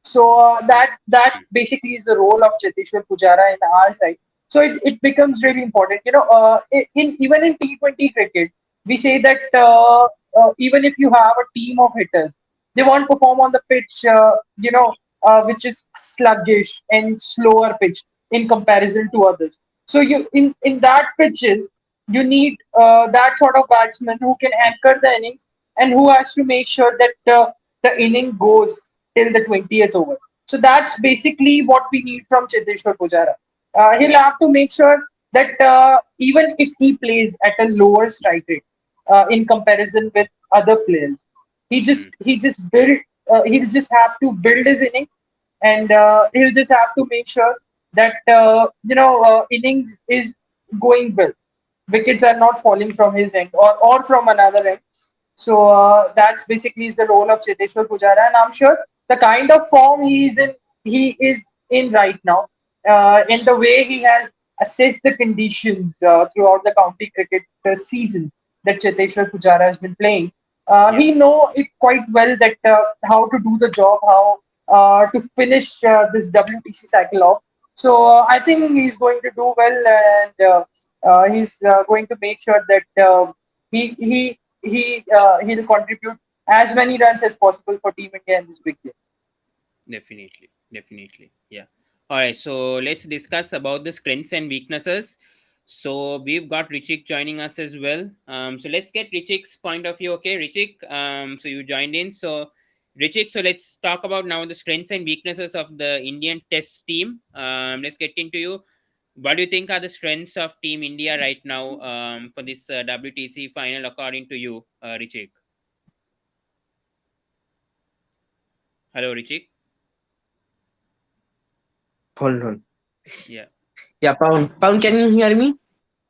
So that Mm. basically is the role of Cheteshwar Pujara in our side. So it becomes really important. In even in T20 cricket, we say that even if you have a team of hitters, they won't perform on the pitch, which is sluggish and slower pitch in comparison to others. So in that pitches, you need that sort of batsman who can anchor the innings and who has to make sure that the inning goes till the 20th over. So that's basically what we need from Cheteshwar Pujara. He'll have to make sure that even if he plays at a lower strike rate in comparison with other players, Mm. he just build he'll just have to build his inning, and he'll just have to make sure that innings is going well. Wickets are not falling from his end or from another end. So that's basically is the role of Cheteshwar Pujara, and I'm sure the kind of form he is in right now, in the way he has assessed the conditions throughout the county cricket season that Cheteshwar Pujara has been playing. Yeah. He know it quite well that how to do the job, how to finish this WTC cycle off. So I think he's going to do well, and he's going to make sure that he'll contribute as many runs as possible for Team India in this big game. Definitely, definitely. Yeah. All right. So let's discuss about the strengths and weaknesses. So we've got Richik joining us as well. So let's get Richik's point of view. Okay, Richik. So you joined in. So Richik, so let's talk about now the strengths and weaknesses of the Indian Test team. Let's get into you. What do you think are the strengths of Team India right now for this WTC final, according to you, Richik? Hello, Richik. Hold on. Yeah. Yeah, Pound. Pound, can you hear me?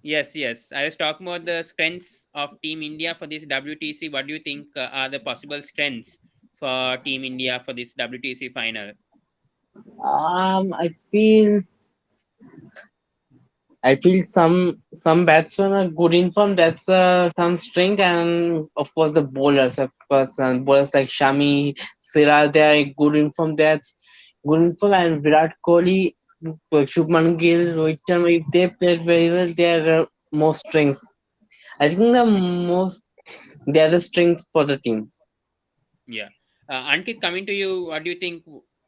Yes, yes. I was talking about the strengths of Team India for this WTC. What do you think are the possible strengths for Team India for this WTC final? I feel some batsmen are good in form. That's some strength, and of course the bowlers, of course, and bowlers like Shami, Siraj, they are good in form. That's good in form, and Virat Kohli, Shubman Gill, Rohit Sharma, if they played very well, they are most strengths. I think they are the strength for the team. Yeah. Ankit, coming to you, what do you think?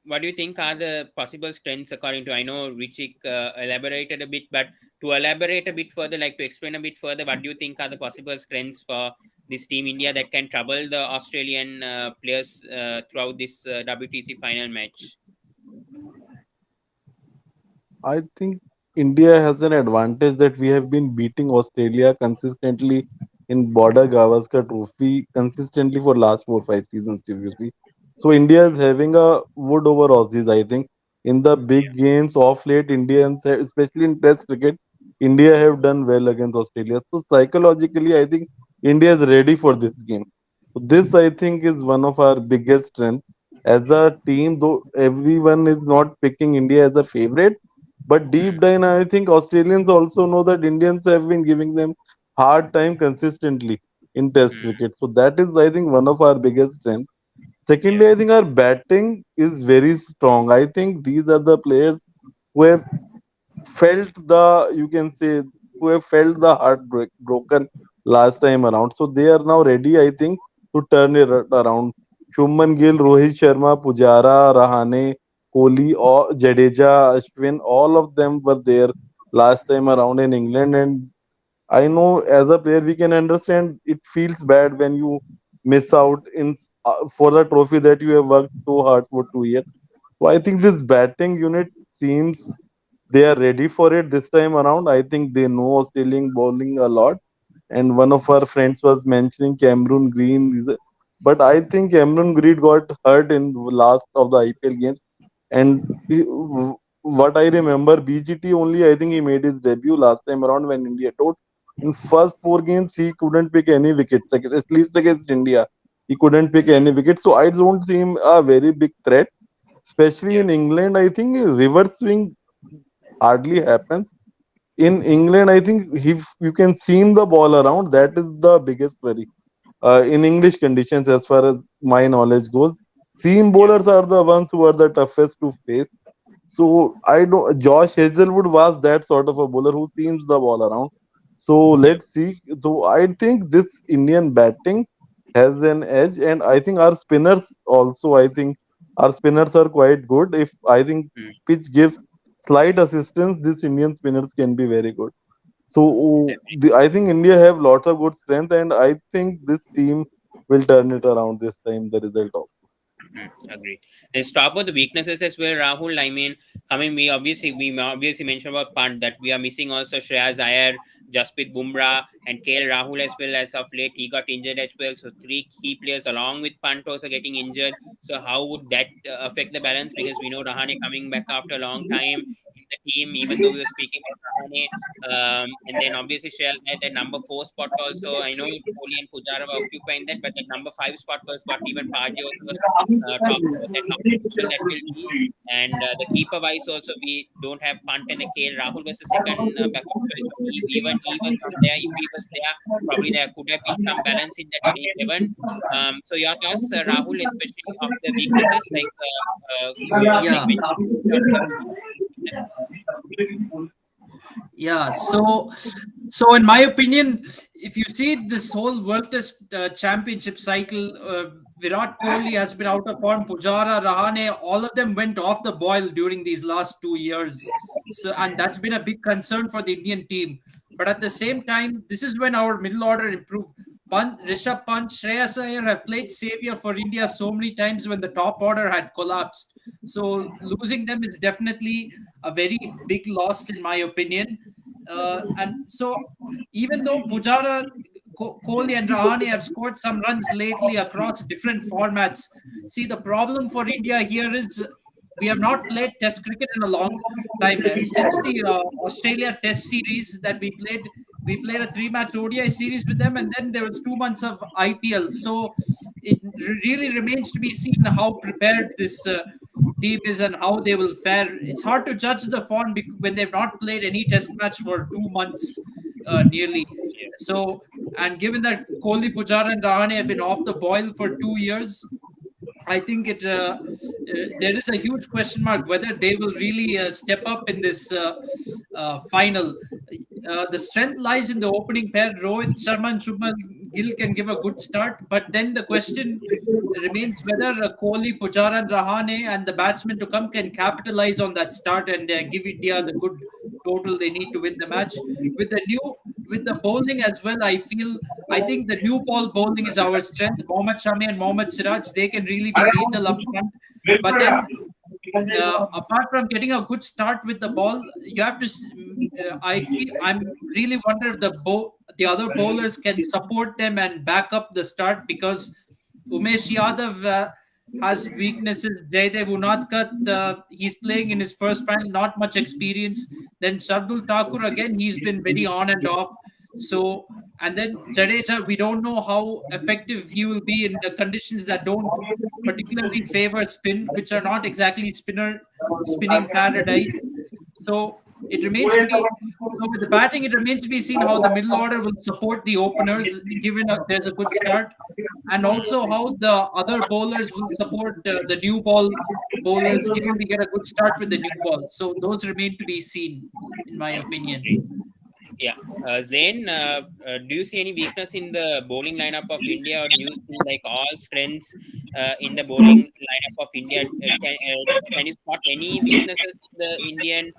What do you think are the possible strengths according to? I know Richik elaborated a bit, but to elaborate a bit further, like to explain a bit further, what do you think are the possible strengths for this Team India that can trouble the Australian players throughout this WTC final match? I think India has an advantage that we have been beating Australia consistently in Border Gavaskar Trophy consistently for last 4 5 seasons, if you see. So India is having a wood over Aussies, I think. In the big games of late, Indians, especially in Test cricket, India have done well against Australia. So psychologically, I think India is ready for this game. So this, I think, is one of our biggest strengths. As a team, though everyone is not picking India as a favorite, but deep Mm, down, I think Australians also know that Indians have been giving them hard time consistently in Test mm, cricket. So that is, I think, one of our biggest strengths. yeah. Secondly, I think our batting is very strong. I think these are the players who have felt the, you can say, who have felt the heart broken last time around. So they are now ready, I think, to turn it around. Shuman Gill, Rohit Sharma, Pujara, Rahane, Kohli, or Jadeja, Ashwin, all of them were there last time around in England. And I know as a player, we can understand it feels bad when you miss out for the trophy that you have worked so hard for 2 years. So I think Mm, this batting unit seems they are ready for it this time around. I think they know Australian bowling a lot. And one of our friends was mentioning Cameron Green. But I think Cameron Green got hurt in the last of the IPL games. And what I remember, BGT only, I think he made his debut last time around when India toured. In first 4 games, he couldn't pick any wickets, like, at least against India. He couldn't pick mm, any wickets. So I don't see him a very big threat. Especially Yeah. in England, I think reverse swing hardly happens. In England, I think if you can seam the ball around, that is the biggest worry. In English conditions, as far as my knowledge goes, seam Yeah. bowlers are the ones who are the toughest to face. So I don't. Josh Hazelwood was that sort of a bowler who seams the ball around. So Yeah. let's see. So I think this Indian batting has an edge, and I think our spinners also. I think our spinners are quite good. If I think Mm, pitch gives slight assistance, this Indian spinners can be very good. So I think India have lots of good strength, and I think this team will turn it around this time. The result also. agreed. Let's talk about the weaknesses as well, Rahul. I mean, coming we obviously mentioned about punt that we are missing also Shreyas Iyer, Jasprit Bumrah, and KL Rahul as well. As of late, he got injured as well. So three key players along with punt also getting injured. So how would that affect the balance? Because we know Rahane coming back after a long time in the team, even though we were speaking about Rahane. And then obviously Shreyas Iyer, that number four spot also. I know Kohli and Pujara were occupying that, but that number five spot was what even Paji also was talking about, that how crucial that will be. And the keeper wise also, we don't have Pant and the KL. Rahul was the second backup choice. So even he was not there. If he was there, probably there could have been some balance in that 11. So your thoughts, Rahul, especially of the weaknesses, like like Yeah. mentioning your seven weaknesses. Yeah, so in my opinion, if you see this whole World Test Championship cycle, Virat Kohli has been out of form. Pujara, Rahane, all of them went off the boil during these last 2 years. So, and that's been a big concern for the Indian team. But at the same time, this is when our middle order improved. Rishabh Pant, Shreyas Iyer have played savior for India so many times when the top order had collapsed. So losing them is definitely a very big loss in my opinion. And so even though Pujara, Kohli and Rahane have scored some runs lately across different formats, see the problem for India here is we have not played Test cricket in a long time. Since the Australia Test series that we played a three-match ODI series with them, and then there was 2 months of IPL. So it really remains to be seen how prepared this team is and how they will fare. It's hard to judge the form when they've not played any Test match for 2 months nearly. Yeah. So, and given that Kohli, Pujara, and Rahane have been off the boil for 2 years, I think there is a huge question mark whether they will really step up in this final. The strength lies in the opening pair. Rohit Sharma and Shubman Gill can give a good start, but then the question remains whether Kohli, Pujara, and Rahane and the batsmen to come can capitalize on that start and give India the good total they need to win the match. With the new with the bowling as well, I think the new ball bowling is our strength. Mohammad Shami and Mohammad Siraj, they can really be lethal up front. But then apart from getting a good start with the ball, you have to. I'm really wonder if the other bowlers can support them and back up the start because Umesh Yadav has weaknesses. Jaydev Unadkat, he's playing in his first final, not much experience. Then Shardul Thakur again, he's been very on and off. So and then Jadeja, we don't know how effective he will be in the conditions that don't particularly favor spin, which are not exactly spinning paradise. So it remains to be so with the batting, it remains to be seen how the middle order will support the openers, given there's a good start, and also how the other bowlers will support the new ball bowlers, given we get a good start with the new ball. So those remain to be seen, in my opinion. Yeah. Zain, do you see any weakness in the bowling lineup of India, or do you see like all strengths in the bowling lineup of India? Can you spot any weaknesses in the Indian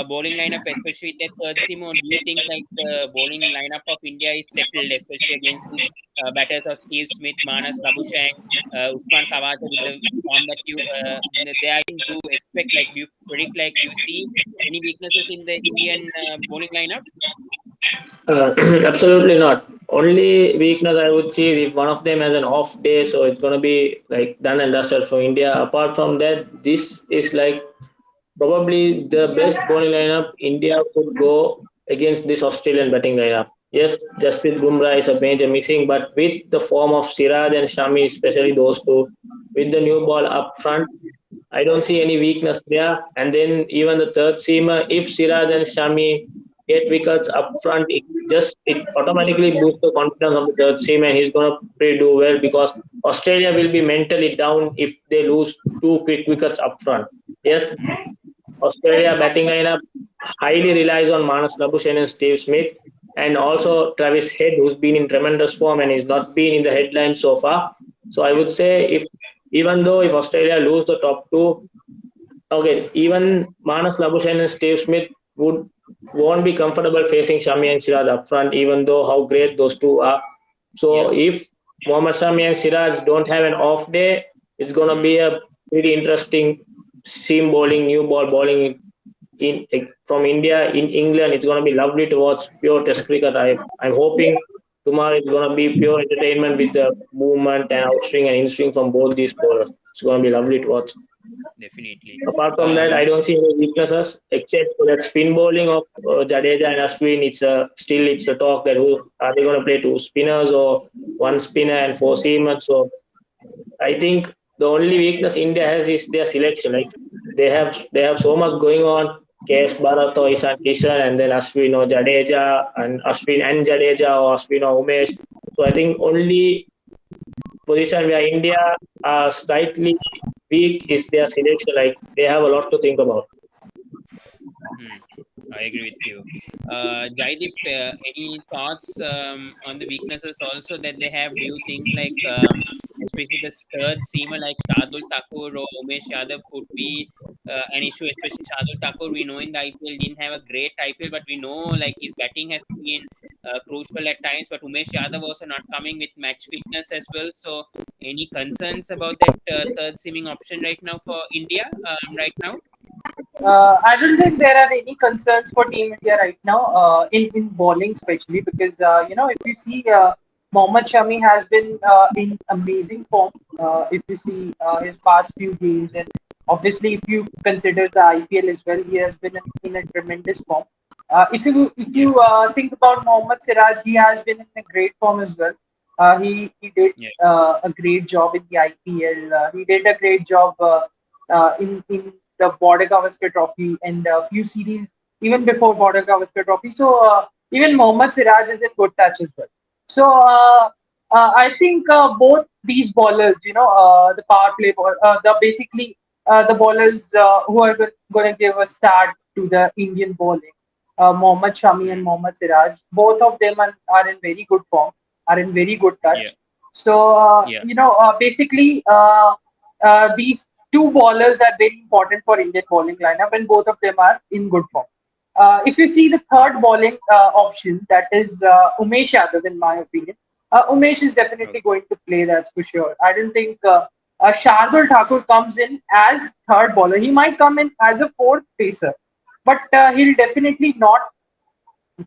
bowling lineup, especially with the third seam, or do you think like the bowling lineup of India is settled, especially against these batters of Steve Smith, Manas Labuschagne, Usman Khawaja, with the form that they are in? Do you expect, like, do you predict, like, do you see any weaknesses in the Indian bowling lineup? Uh, Absolutely not. Only weakness I would see is if one of them has an off day, so it's gonna be like done and dusted for India. Apart from that, this is like probably the best bowling lineup India could go against this Australian batting lineup. Yes, Jasprit Bumrah is a major missing, but with the form of Siraj and Shami, especially those two, with the new ball up front, I don't see any weakness there. And then even the third seamer, if Siraj and Shami get wickets up front, it automatically boosts the confidence of the third seamer, and he's gonna pretty do well because Australia will be mentally down if they lose two quick wickets up front. Yes, Australia batting lineup highly relies on Manas Labuschagne and Steve Smith, and also Travis Head, who's been in tremendous form and has not been in the headlines so far. So I would say if even though if Australia lose the top two, okay, even Manas Labuschagne and Steve Smith won't be comfortable facing Shami and Siraj up front, even though how great those two are. Yeah. So if Mohammad Shami and Siraj don't have an off day, it's gonna be a pretty interesting seam bowling, new ball bowling in from India in England. It's gonna be lovely to watch pure Test cricket. I'm hoping tomorrow it's gonna be pure entertainment with the movement and outswing and in-swing from both these bowlers. It's gonna be lovely to watch. Definitely. Apart from that, I don't see any weaknesses except for that spin bowling of Jadeja and Ashwin. It's a talk that who are they going to play, two spinners or one spinner and four seamers. So I think the only weakness India has is their selection. Like they have so much going on. KS Bharat or Ishan Kishan, and then Ashwin or Jadeja, and Ashwin and Jadeja, or Ashwin or Umesh. So I think only position where India are slightly weak is their selection. Like they have a lot to think about. I agree with you. Jaideep, any thoughts on the weaknesses also that they have? Do you think like especially the third seamer like Shardul Thakur or Umesh Yadav could be an issue? Especially Shardul Thakur, we know in the IPL didn't have a great IPL, but we know like his batting has been crucial at times. But Umesh Yadav also not coming with match fitness as well. So, any concerns about that third seaming option right now for India? Right now, I don't think there are any concerns for Team India right now, in bowling especially because if you see Mohammad Shami has been in amazing form. If you see his past few games, and obviously if you consider the IPL as well, he has been in a tremendous form. If you think about Mohammad Siraj, he has been in a great form as well. He did yeah, a great job in the IPL. He did a great job in the Border Gavaskar Trophy and a few series even before Border Gavaskar Trophy. So even Mohammad Siraj is in good touch as well. So I think both these bowlers, the power play ball, the basically the bowlers who are going to give a start to the Indian bowling, Mohammad Shami and Mohammad Siraj, both of them are in very good form, are in very good yeah, touch. So yeah, basically these two bowlers are very important for Indian bowling lineup, and both of them are in good form. If you see the third bowling option, that is Umesh Yadav, in my opinion. Umesh is definitely okay, going to play, that's for sure. I don't think Shardul Thakur comes in as third bowler. He might come in as a fourth pacer, but he'll definitely not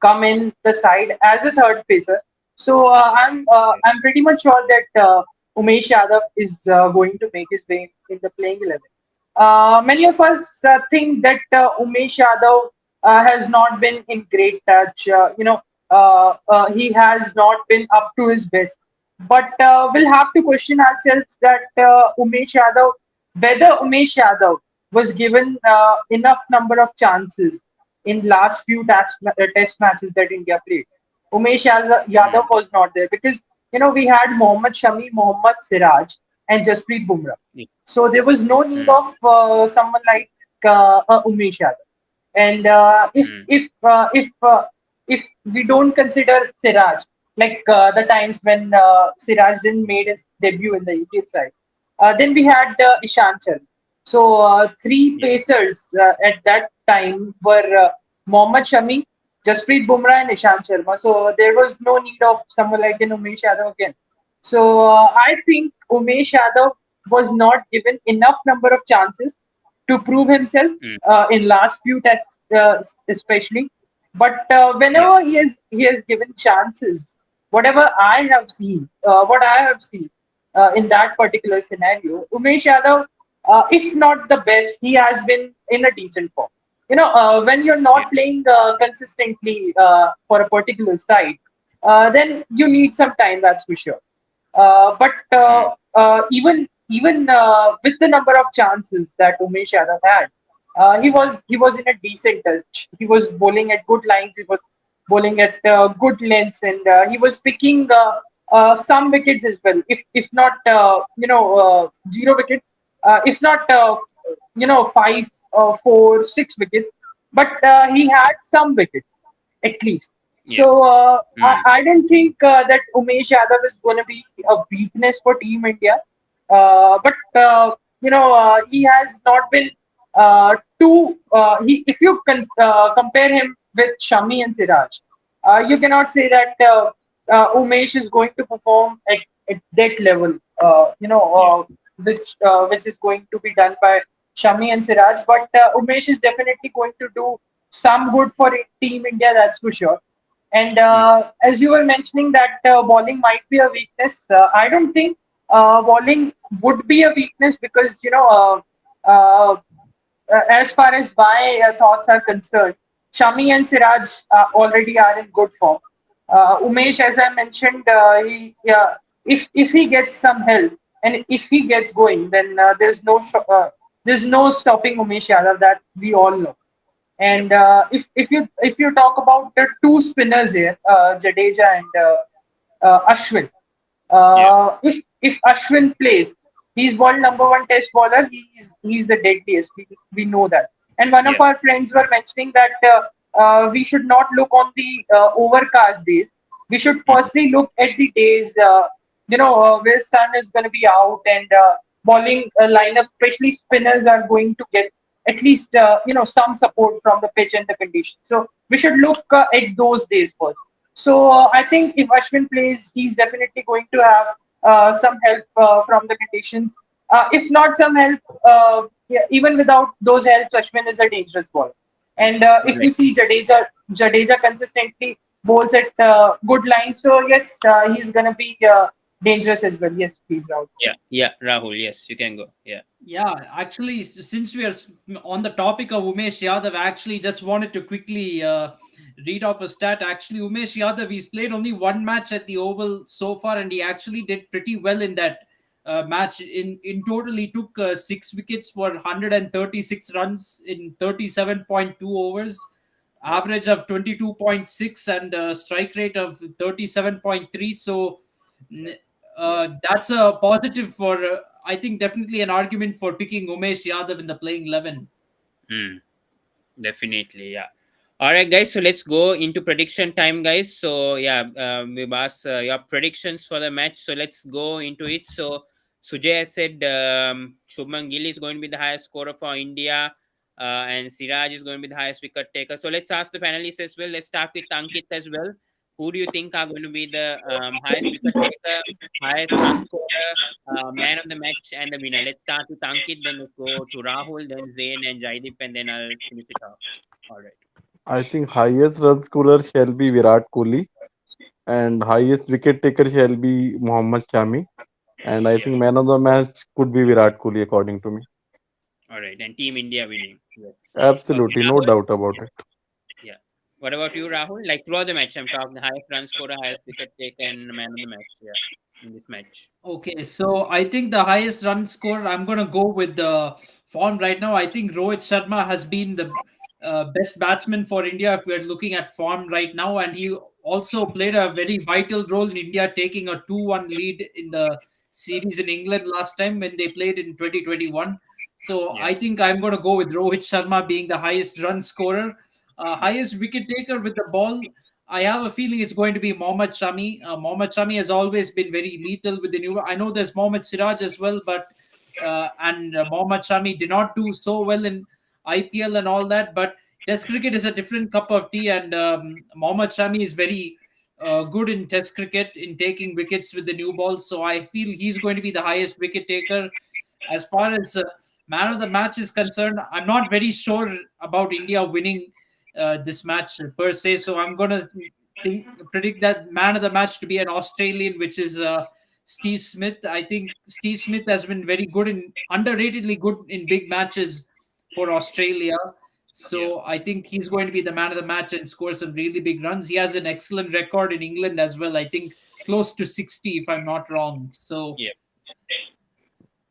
come in the side as a third pacer. So okay, I'm pretty much sure that Umesh Yadav is going to make his way in the playing 11. Many of us think that Umesh Yadav has not been in great touch. He has not been up to his best. But we'll have to question ourselves that whether Umesh Yadav was given enough number of chances in last few test matches that India played. Yadav was not there because we had Mohammad Shami, Mohammad Siraj, and Jasprit Bumrah. yeah, So there was no need of someone like Umesh Yadav. And if we don't consider Siraj, like the times when Siraj didn't made his debut in the Indian side, then we had Ishan Sharma. So three yeah, pacers at that time were Mohammad Shami, Jasprit Bumrah, and Ishan Sharma. So there was no need of someone like an Umesh Yadav again. So I think Umesh Yadav was not given enough number of chances to prove himself in last few tests, especially. But whenever yes, he has given chances, what I have seen in that particular scenario, Umesh Yadav, if not the best, he has been in a decent form. When you're yeah, not playing consistently for a particular side, then you need some time, that's for sure. But even even with the number of chances that Umesh Yadav had, he was in a decent touch. He was bowling at good lines. He was bowling at good lengths, and he was picking some wickets as well. If not zero wickets, if not five, four, six wickets, but he had some wickets at least. Yeah. So Hmm. I don't think that Umesh Yadav is going to be a weakness for Team India. But he has not been too. If you compare him with Shami and Siraj, you cannot say that Umesh is going to perform at that level. Yeah. Which is going to be done by Shami and Siraj. But Umesh is definitely going to do some good for Team India. That's for sure. And Hmm. as you were mentioning that bowling might be a weakness, I don't think bowling would be a weakness because as far as my thoughts are concerned, Shami and Siraj already are in good form. Umesh, as I mentioned, if he gets some help and if he gets going, then there's no stopping Umesh Yadav, that we all know. Yep. And if you talk about the two spinners here, Jadeja and Ashwin, Yeah. if Ashwin plays, he's world number one test bowler. He's the deadliest. We know that. And one of Yeah. our friends were mentioning that we should not look on the overcast days. We should Mhm. firstly look at the days where sun is going to be out and bowling lineup, especially spinners, are going to get at least some support from the pitch and the conditions. So we should look at those days first. So I think if Ashwin plays, he's definitely going to have some help from the conditions. If not some help, yeah, even without those helps, Ashwin is a dangerous bowler. And if you Right. see Jadeja consistently bowls at good lines, so yes, he's gonna be dangerous as well. Yes, please, Rahul. Yeah. Yeah. Rahul. Yes, you can go. Yeah. Yeah, actually, since we are on the topic of Umesh Yadav, I actually just wanted to quickly read off a stat. Actually, Umesh Yadav, he's played only one match at the Oval so far, and he actually did pretty well in that match. In total, he took 6 wickets for 136 runs in 37.2 overs, Wow. average of 22.6, and strike rate of 37.3. So Yeah. that's a positive for, I think, definitely an argument for picking Umesh Yadav in the playing 11. Hmm. Definitely. Yeah. All right, guys. So let's go into prediction time, guys. So yeah, we've asked your predictions for the match. So let's go into it. So Sujay has said Shubman Gill is going to be the highest scorer for India, and Siraj is going to be the highest wicket taker. So let's ask the panelists as well. Let's start with Ankit as well. Who do you think are going to be the highest wicket taker, highest run scorer, man of the match, and the winner? Let's start with Ankit, then let's go to Rahul, then Zain and Jaideep, and then I'll finish it off. All right. I think highest run scorer shall be Virat Kohli and highest wicket taker shall be Mohammad Shami. And I Yeah. think man of the match could be Virat Kohli according to me. All right. And Team India winning. Yes. Okay, Absolutely, no Rahul. doubt about it. Yeah. What about you, Rahul? Like throughout the match, I'm talking the highest run scorer, highest wicket taker, and man of the match. Yeah. In this match. Okay, so I think the highest run scorer, I'm going to go with the form right now. I think Rohit Sharma has been the best batsman for India if we're looking at form right now. And he also played a very vital role in India taking a 2-1 lead in the series in England last time when they played in 2021. So I Yes. think I'm going to go with Rohit Sharma being the highest run scorer. Highest wicket taker with the ball, I have a feeling it's going to be Mohammad Shami. Mohammad Shami has always been very lethal with the new. I know there's Mohammad Siraj as well, but and Mohammad Shami did not do so well in IPL and all that. But Test cricket is a different cup of tea, and Mohammad Shami is very good in Test cricket in taking wickets with the new ball. So I feel he's going to be the highest wicket taker. As far as man of the match is concerned, I'm not very sure about India winning this match per se. So I'm gonna predict that man of the match to be an Australian, which is Steve Smith. I think Steve Smith has been very good in underratedly good in big matches for Australia. Yeah. So I think he's going to be the man of the match and score some really big runs. He has an excellent record in England as well. I think close to 60, if I'm not wrong. So Yeah.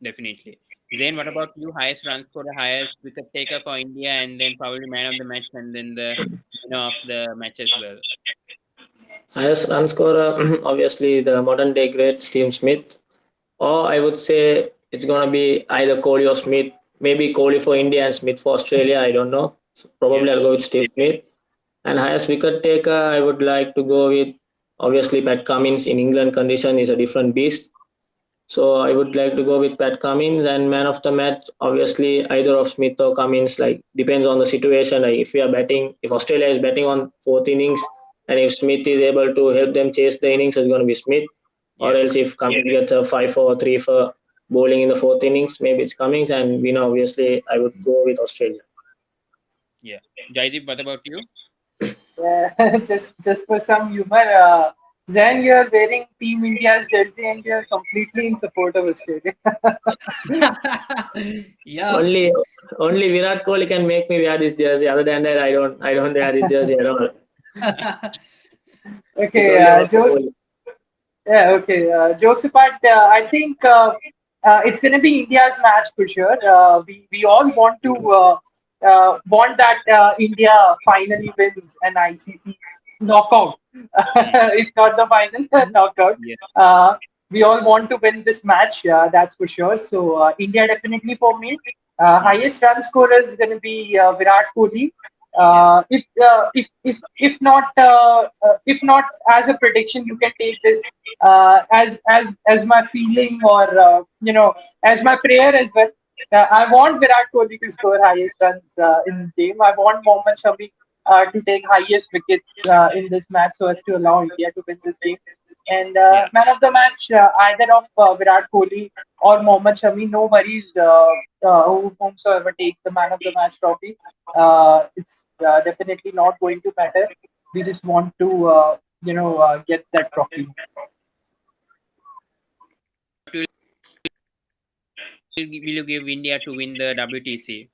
definitely. Zain, what about you? Highest run scorer, highest wicket taker for India, and then probably man of the match, and then the winner of the match as well. Highest run scorer, obviously the modern day great Steve Smith, or I would say it's gonna be either Kohli or Smith. Maybe Kohli for India and Smith for Australia. I don't know. So Yeah, probably I'll go with Steve Smith. And highest wicket taker, I would like to go with obviously Pat Cummins. In England condition is a different beast. So I would like to go with Pat Cummins, and man of the match, obviously either of Smith or Cummins. Like depends on the situation. Like if we are batting, if Australia is batting on fourth innings, and if Smith is able to help them chase the innings, it's going to be Smith. Or yeah, else if Cummins gets a 5 for 3 for bowling in the fourth innings, maybe it's Cummins. And we know obviously I would go with Australia. yeah. Jaideep, what about you? Yeah, just for some humor, Zan, you're wearing Team India's jersey and you're completely in support of Australia. Yeah. Only only Virat Kohli can make me wear this jersey. Other than that, I don't wear this jersey at all. It's Okay, only about jokes. Kohli. Yeah, okay. Jokes apart, I think it's going to be India's match for sure. We all want that India finally wins an ICC knockout, Mm, if not the final knockout. yeah, Uh, we all want to win this match, that's for sure. So India definitely for me. mm, Highest run scorer is going to be Virat Kohli. yeah, If not as a prediction, you can take this as my feeling, or as my prayer as well. I want Virat Kohli to score highest runs in this game. I want Mohammad Shami to take highest wickets in this match so as to allow India to win this game. And yeah. man of the match, either of Virat Kohli or Mohammad Shami, no worries. Whomsoever takes the man of the match trophy, it's definitely not going to matter. We just want to, get that trophy. Will you give India to win the WTC?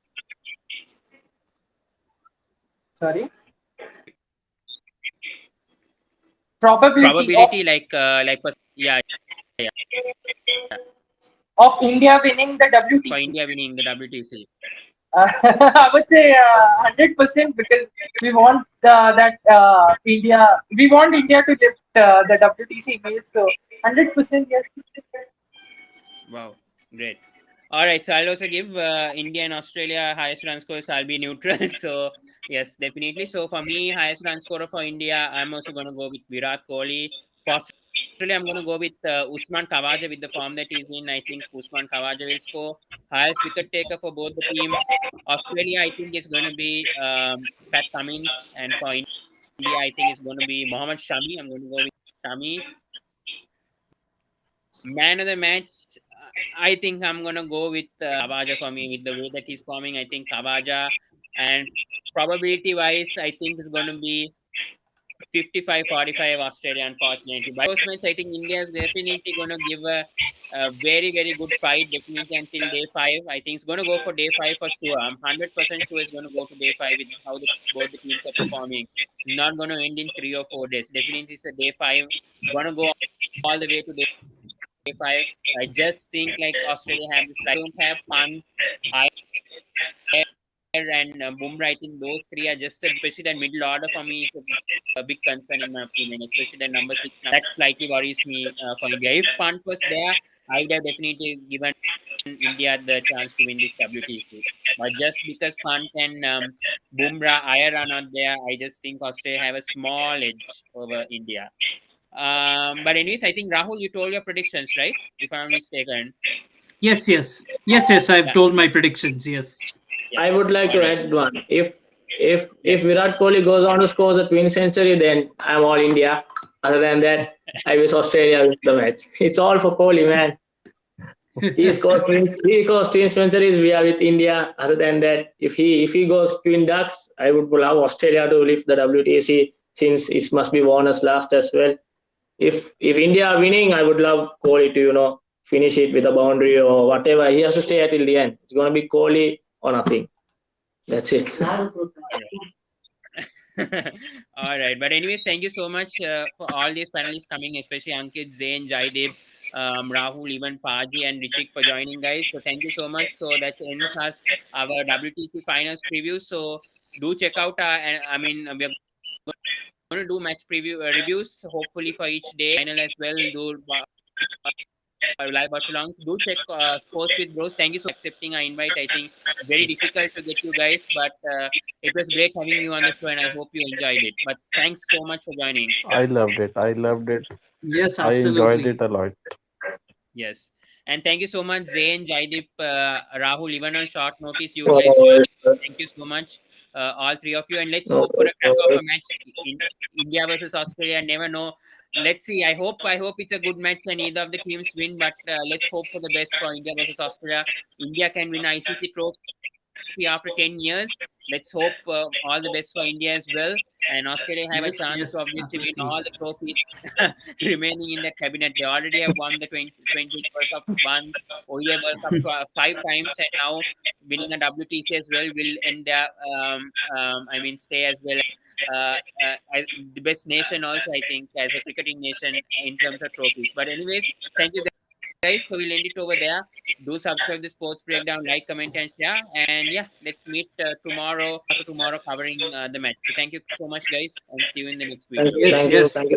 Sorry, probability Probability, yeah, of India winning the for WTC. India winning the WTC. I would say 100% because we want that India. We want India to lift the WTC base. So 100% yes. Wow, great. All right, so I'll also give India and Australia highest run scores. I'll be neutral. So yes, definitely. So for me, highest run scorer for India, I'm also going to go with Virat Kohli. For Australia, I'm going to go with Usman Khawaja with the form that he's in. I think Usman Khawaja will score. Highest wicket taker for both the teams. Australia, I think, is going to be Pat Cummins, and for India, I think it's going to be Mohammad Shami. I'm going to go with Shami. Man of the match, I think I'm gonna go with Khawaja for me with the way that he's forming. I think Khawaja, and probability wise, I think it's gonna be 55-45 Australia, unfortunately. But first match, I think India is definitely gonna give a very very good fight, definitely until day five. I think it's gonna go for day five for sure. I'm 100% sure it's gonna go to day five with how both the teams are performing. It's not gonna end in 3 or 4 days. Definitely, it's a day five. Gonna go all the way to day five. I just think like Australia have this. I don't have Pant, Iyer, and Bumrah. I think those three are just especially that middle order for me is a big concern in my opinion. Especially the number six. That slightly worries me for India. If Pant was there, I would have definitely given India the chance to win this WTC. But just because Pant and Bumrah, Iyer are not there, I just think Australia have a small edge over India. But anyways, I think Rahul, you told your predictions, right? If I'm not mistaken. Yes. I've Yeah, told my predictions. Yes. yeah. I would like All to right. add one. If Yes. Virat Kohli goes on to score a twin century, then I'm all India. Other than that, I wish Australia wins the match. It's all for Kohli, man. He scores twin centuries. We are with India. Other than that, if he goes twin ducks, I would allow Australia to lift the WTC since it must be Warner's last as well. If India are winning, I would love Kohli to finish it with a boundary or whatever. He has to stay until the end. It's gonna be Kohli or nothing. That's it. All right. All right. But anyways, thank you so much for all these panelists coming, especially Ankit, Zain, Jaideep. Rahul, even Paji and Richik for joining, guys. So thank you so much. So that ends us our WTC Finals preview. So do check out and I mean we're going to do match preview reviews hopefully for each day and the final as well. Do live watch along. Do check Sports with Bros. Thank you so much for accepting our invite. I think very difficult to get you guys, but it was great having you on the show, and I hope you enjoyed it. But thanks so much for joining. I loved it. I loved it. Yes, I enjoyed absolutely. it a lot. Yes. And thank you so much, Zain, Jaideep, Rahul. Even on short notice, you No guys worries, joined. sir. Thank you so much, all three of you. And let's No hope for a no cracker of worries. a match in India versus Australia. Never know. Let's see. I hope it's a good match and either of the teams win. But let's hope for the best for India versus Australia. India can win ICC trophy after 10 years. Let's hope all the best for India as well. And Australia have a chance to Yes, obviously win yes, all the absolutely. trophies remaining in the cabinet. They already have won the 2020 World Cup, won ODI World Cup 5 times, and now winning a WTC as well will end their, I mean, stay as well as the best nation also, I think, as a cricketing nation in terms of trophies. But anyways, thank you guys. So we'll end it over there. Do subscribe the Sports Breakdown, like, comment, and share. And yeah, let's meet tomorrow, day after tomorrow, covering the match. So thank you so much, guys, and see you in the next video. Thank you, Yes, thank you, yes. thank you.